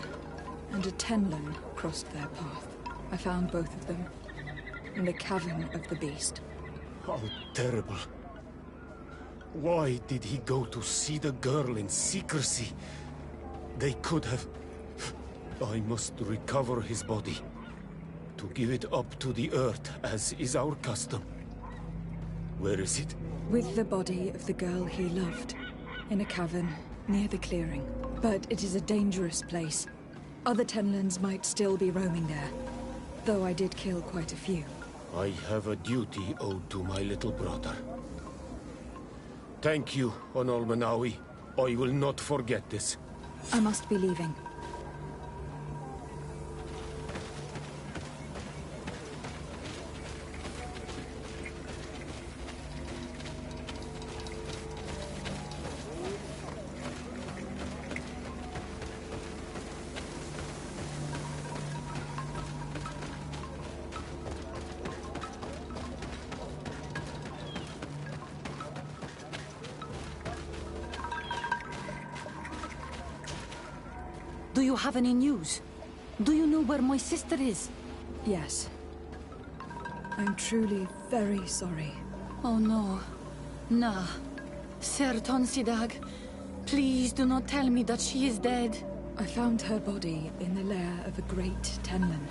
[SPEAKER 4] and a Tenlin crossed their path. I found both of them in the cavern of the beast.
[SPEAKER 8] How terrible. Why did he go to see the girl in secrecy? They could have... I must recover his body. To give it up to the earth, as is our custom. Where is it?
[SPEAKER 4] With the body of the girl he loved, in a cavern near the clearing. But it is a dangerous place. Other Tenlins might still be roaming there, though I did kill quite a few.
[SPEAKER 8] I have a duty owed to my little brother. Thank you, Onolmanawi. I will not forget this.
[SPEAKER 4] I must be leaving.
[SPEAKER 11] Do you have any news? Do you know where my sister is?
[SPEAKER 4] Yes. I'm truly very sorry.
[SPEAKER 11] Oh no. Nah. Ser Tonsidag, please do not tell me that she is dead.
[SPEAKER 4] I found her body in the lair of a great Tenlin,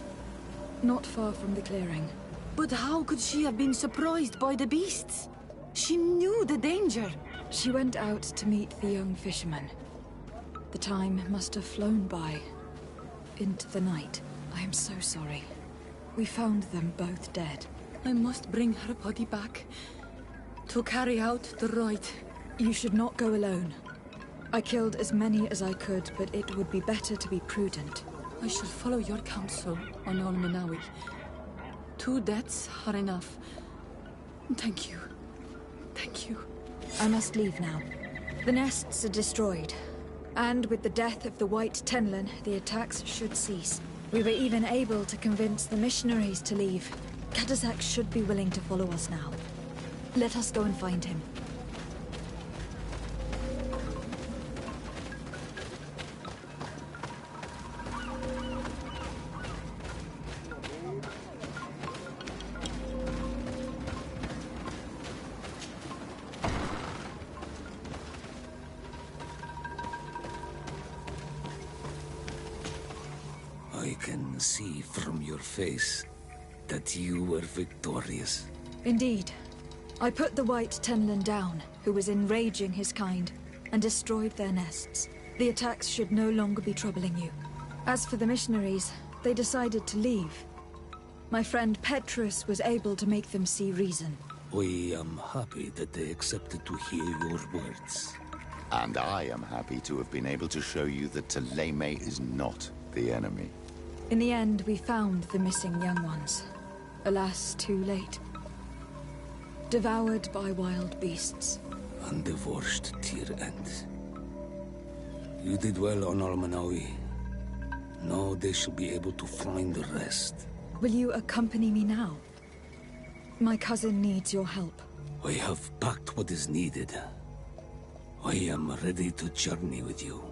[SPEAKER 4] not far from the clearing.
[SPEAKER 11] But how could she have been surprised by the beasts? She knew the danger.
[SPEAKER 4] She went out to meet the young fisherman. The time must have flown by, into the night. I am so sorry. We found them both dead.
[SPEAKER 11] I must bring her body back to carry out the rite.
[SPEAKER 4] You should not go alone. I killed as many as I could, but it would be better to be prudent.
[SPEAKER 11] I shall follow your counsel, Onolmanawi. 2 deaths are enough. Thank you. Thank you.
[SPEAKER 4] I must leave now. The nests are destroyed. And with the death of the White Tenlin, the attacks should cease. We were even able to convince the missionaries to leave. Katazak should be willing to follow us now. Let us go and find him.
[SPEAKER 12] I can see from your face that you were victorious.
[SPEAKER 4] Indeed. I put the White Tenlin down, who was enraging his kind, and destroyed their nests. The attacks should no longer be troubling you. As for the missionaries, they decided to leave. My friend Petrus was able to make them see reason.
[SPEAKER 12] I am happy that they accepted to hear your words.
[SPEAKER 7] And I am happy to have been able to show you that Teleme is not the enemy.
[SPEAKER 4] In the end, we found the missing young ones. Alas, too late. Devoured by wild beasts.
[SPEAKER 12] And the worst tier end. You did well, Onolmanawi. Now they shall be able to find the rest.
[SPEAKER 4] Will you accompany me now? My cousin needs your help.
[SPEAKER 12] I have packed what is needed. I am ready to journey with you.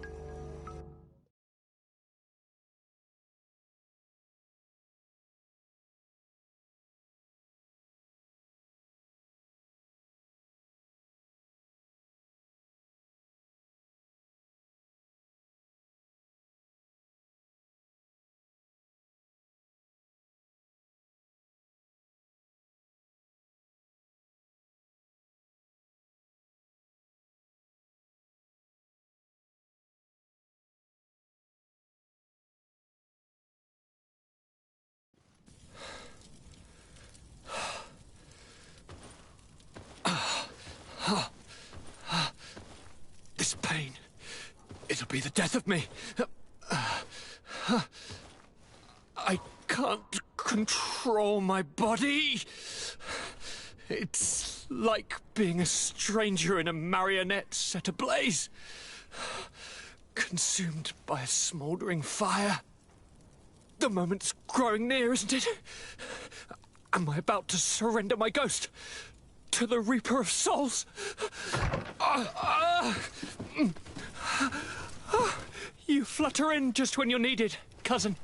[SPEAKER 1] This pain, it'll be the death of me. I can't control my body. It's like being a stranger in a marionette set ablaze, consumed by a smouldering fire. The moment's growing near, isn't it? Am I about to surrender my ghost to the Reaper of Souls? You flutter in just when you're needed, cousin.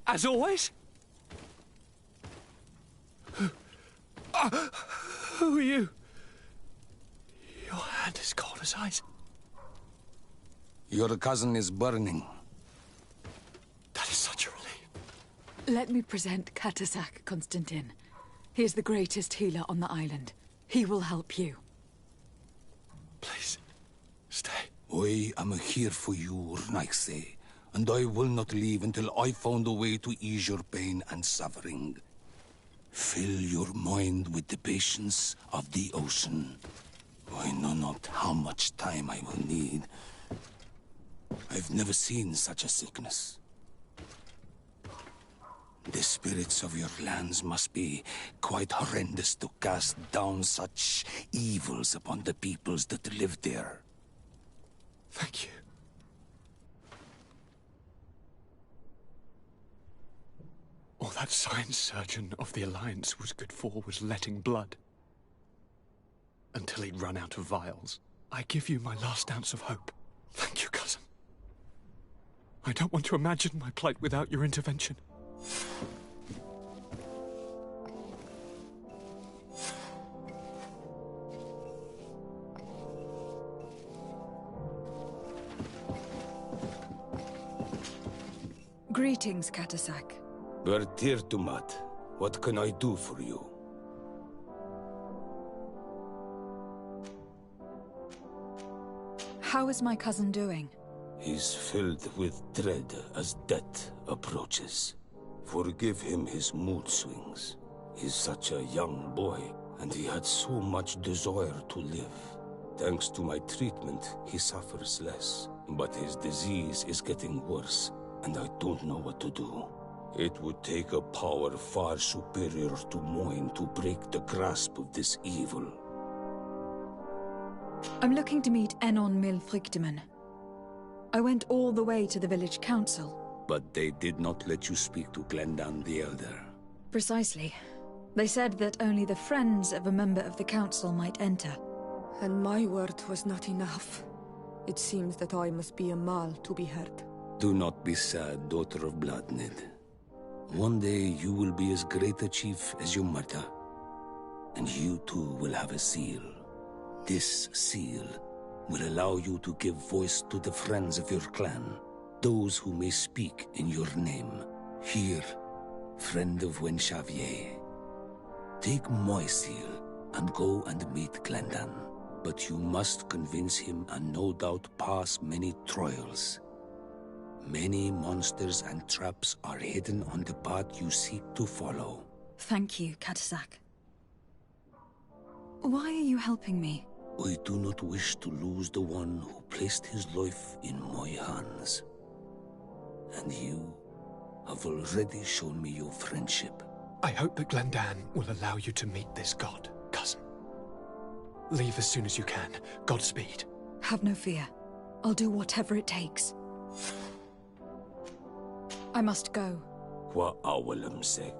[SPEAKER 1] As always. Who are you? Your hand is cold as ice.
[SPEAKER 12] Your cousin is burning.
[SPEAKER 1] That is such a relief.
[SPEAKER 2] Let me present Katazak, Constantin. He is the greatest healer on the island. He will help you.
[SPEAKER 1] Please, stay.
[SPEAKER 12] I am here for you, Urnaxe, and I will not leave until I found a way to ease your pain and suffering. Fill your mind with the patience of the ocean. I know not how much time I will need. I've never seen such a sickness. The spirits of your lands must be quite horrendous to cast down such evils upon the peoples that live there.
[SPEAKER 1] Thank you. All that science surgeon of the Alliance was good for was letting blood. Until he'd run out of vials. I give you my last ounce of hope. Thank you, cousin. I don't want to imagine my plight without your intervention.
[SPEAKER 4] Greetings, Katasak.
[SPEAKER 12] Bertirtumat, what can I do for you?
[SPEAKER 4] How is my cousin doing?
[SPEAKER 12] He's filled with dread as death approaches. Forgive him his mood swings. He's such a young boy, and he had so much desire to live. Thanks to my treatment, he suffers less. But his disease is getting worse, and I don't know what to do. It would take a power far superior to mine to break the grasp of this evil.
[SPEAKER 4] I'm looking to meet Enon Milfrictiman. I went all the way to the village council.
[SPEAKER 12] But they did not let you speak to Glendan the Elder.
[SPEAKER 4] Precisely. They said that only the friends of a member of the council might enter.
[SPEAKER 2] And my word was not enough. It seems that I must be a Mal to be heard.
[SPEAKER 12] Do not be sad, daughter of Bloodnid. One day you will be as great a chief as your mother. And you too will have a seal. This seal will allow you to give voice to the friends of your clan, those who may speak in your name. Here, friend of Wenxavier. Take my seal and go and meet Glendan. But you must convince him and no doubt pass many trials. Many monsters and traps are hidden on the path you seek to follow.
[SPEAKER 4] Thank you, Katasak. Why are you helping me?
[SPEAKER 12] I do not wish to lose the one who placed his life in my hands. And you have already shown me your friendship.
[SPEAKER 1] I hope that Glendan will allow you to meet this god, cousin. Leave as soon as you can. Godspeed.
[SPEAKER 4] Have no fear. I'll do whatever it takes. I must go.
[SPEAKER 12] Kwa awalam seg.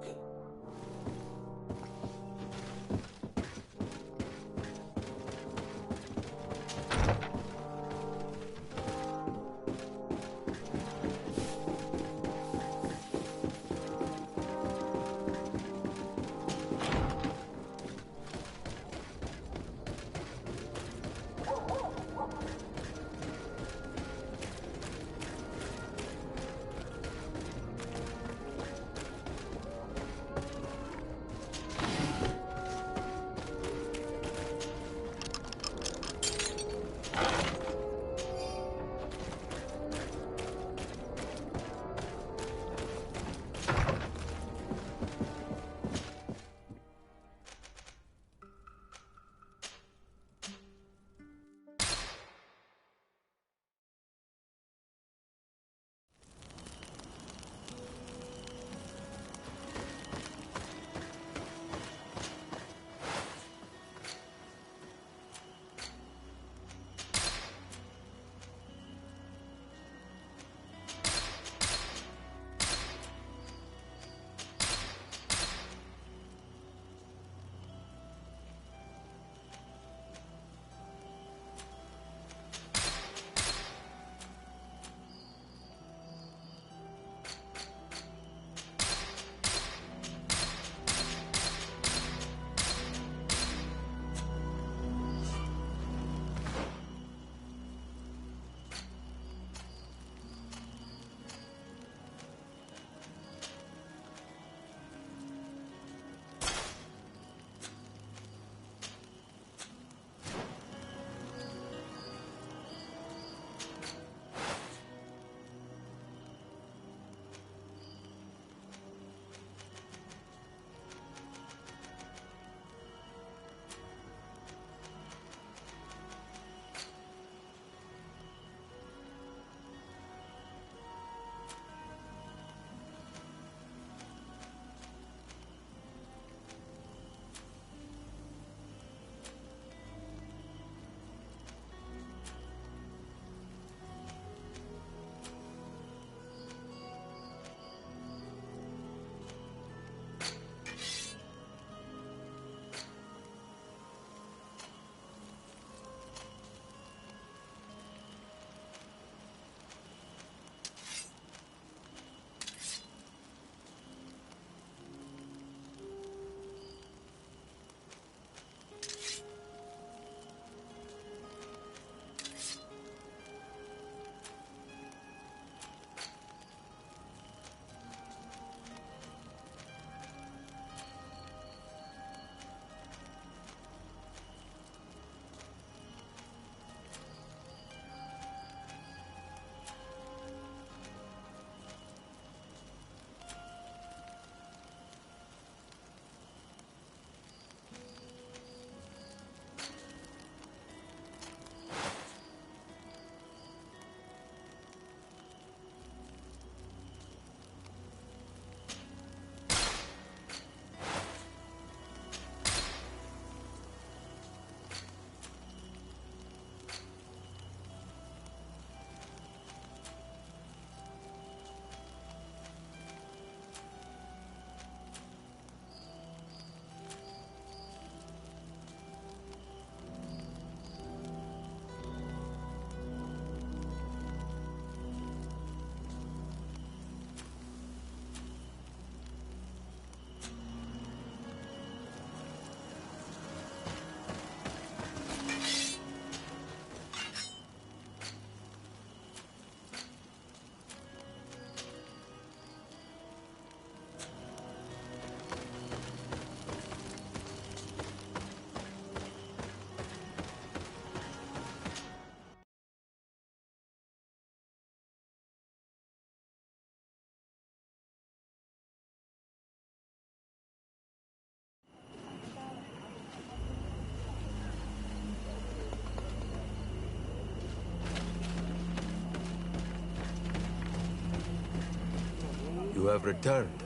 [SPEAKER 10] have returned.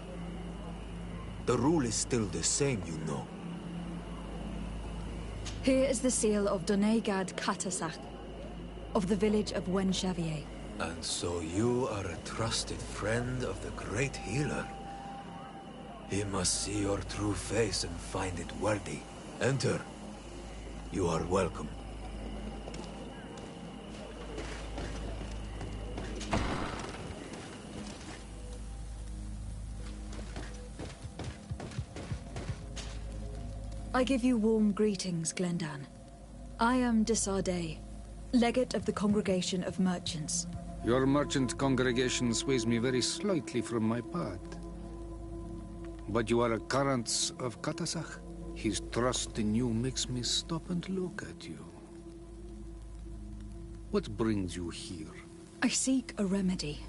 [SPEAKER 10] The rule is still the same, you know.
[SPEAKER 4] Here is the seal of Donegad Katasach, of the village of Wenxavier.
[SPEAKER 10] And so you are a trusted friend of the great healer. He must see your true face and find it worthy. Enter. You are welcome.
[SPEAKER 4] I give you warm greetings, Glendan. I am Desardet, legate of the Congregation of Merchants.
[SPEAKER 12] Your merchant congregation sways me very slightly from my path. But you are a current of Katasach. His trust in you makes me stop and look at you. What brings you here?
[SPEAKER 4] I seek a remedy.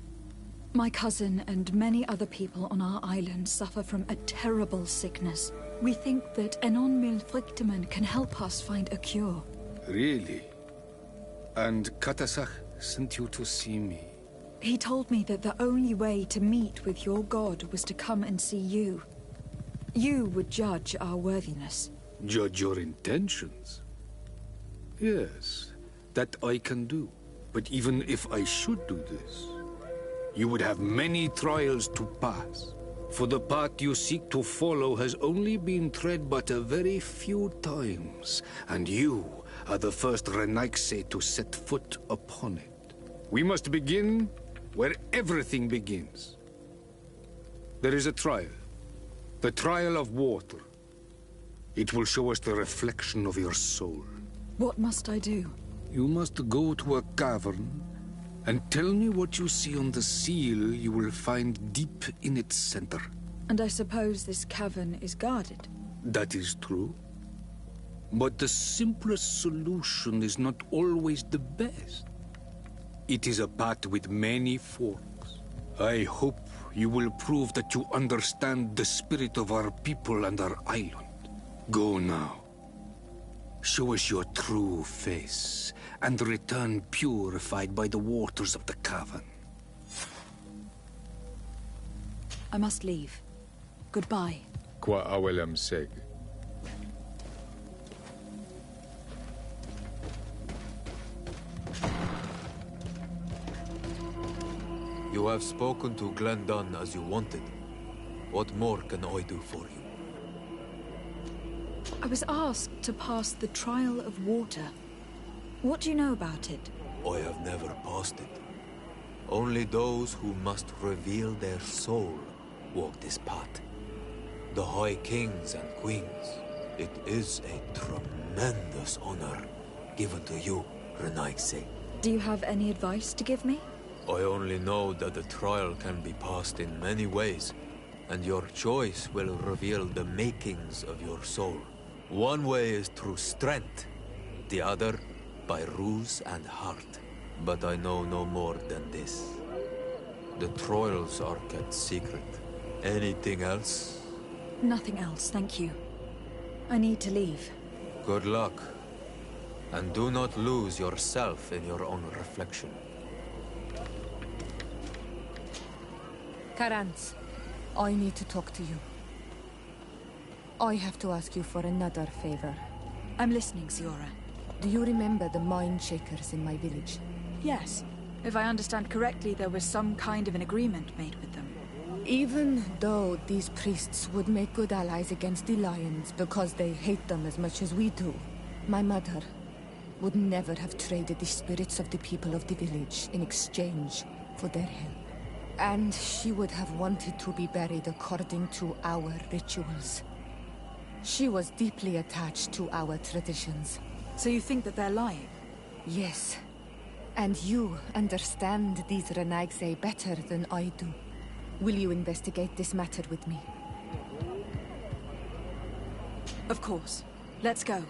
[SPEAKER 4] My cousin and many other people on our island suffer from a terrible sickness. We think that Enon Milfrichteman can help us find a cure.
[SPEAKER 12] Really? And Katasach sent you to see me?
[SPEAKER 4] He told me that the only way to meet with your god was to come and see you. You would judge our worthiness.
[SPEAKER 12] Judge your intentions? Yes, that I can do. But even if I should do this, you would have many trials to pass. For the path you seek to follow has only been tread but a very few times, and you are the first Renaigse to set foot upon it. We must begin where everything begins. There is a trial. The trial of water. It will show us the reflection of your soul.
[SPEAKER 4] What must I do?
[SPEAKER 12] You must go to a cavern and tell me what you see on the seal you will find deep in its center.
[SPEAKER 4] And I suppose this cavern is guarded?
[SPEAKER 12] That is true. But the simplest solution is not always the best. It is a path with many forks. I hope you will prove that you understand the spirit of our people and our island. Go now. Show us your true face, and return purified by the waters of the cavern.
[SPEAKER 4] I must leave. Goodbye.
[SPEAKER 13] Qua awelem seg.
[SPEAKER 10] You have spoken to Glendan as you wanted. What more can I do for you?
[SPEAKER 4] I was asked to pass the trial of water. What do you know about it?
[SPEAKER 10] I have never passed it. Only those who must reveal their soul walk this path. The High Kings and Queens. It is a tremendous honor given to you, Renaigse.
[SPEAKER 4] Do you have any advice to give me?
[SPEAKER 10] I only know that the trial can be passed in many ways, and your choice will reveal the makings of your soul. One way is through strength, the other by ruse and heart. But I know no more than this. The trials are kept secret. Anything else?
[SPEAKER 4] Nothing else, thank you. I need to leave.
[SPEAKER 10] Good luck. And do not lose yourself in your own reflection.
[SPEAKER 2] Karantz, I need to talk to you. I have to ask you for another favor.
[SPEAKER 4] I'm listening, Siora.
[SPEAKER 2] Do you remember the mine shakers in my village?
[SPEAKER 4] Yes. If I understand correctly, there was some kind of an agreement made with them.
[SPEAKER 2] Even though these priests would make good allies against the Lions because they hate them as much as we do, my mother would never have traded the spirits of the people of the village in exchange for their help. And she would have wanted to be buried according to our rituals. She was deeply attached to our traditions.
[SPEAKER 4] So you think that they're lying?
[SPEAKER 2] Yes. And you understand these Renaigse better than I do. Will you investigate this matter with me?
[SPEAKER 4] Of course. Let's go.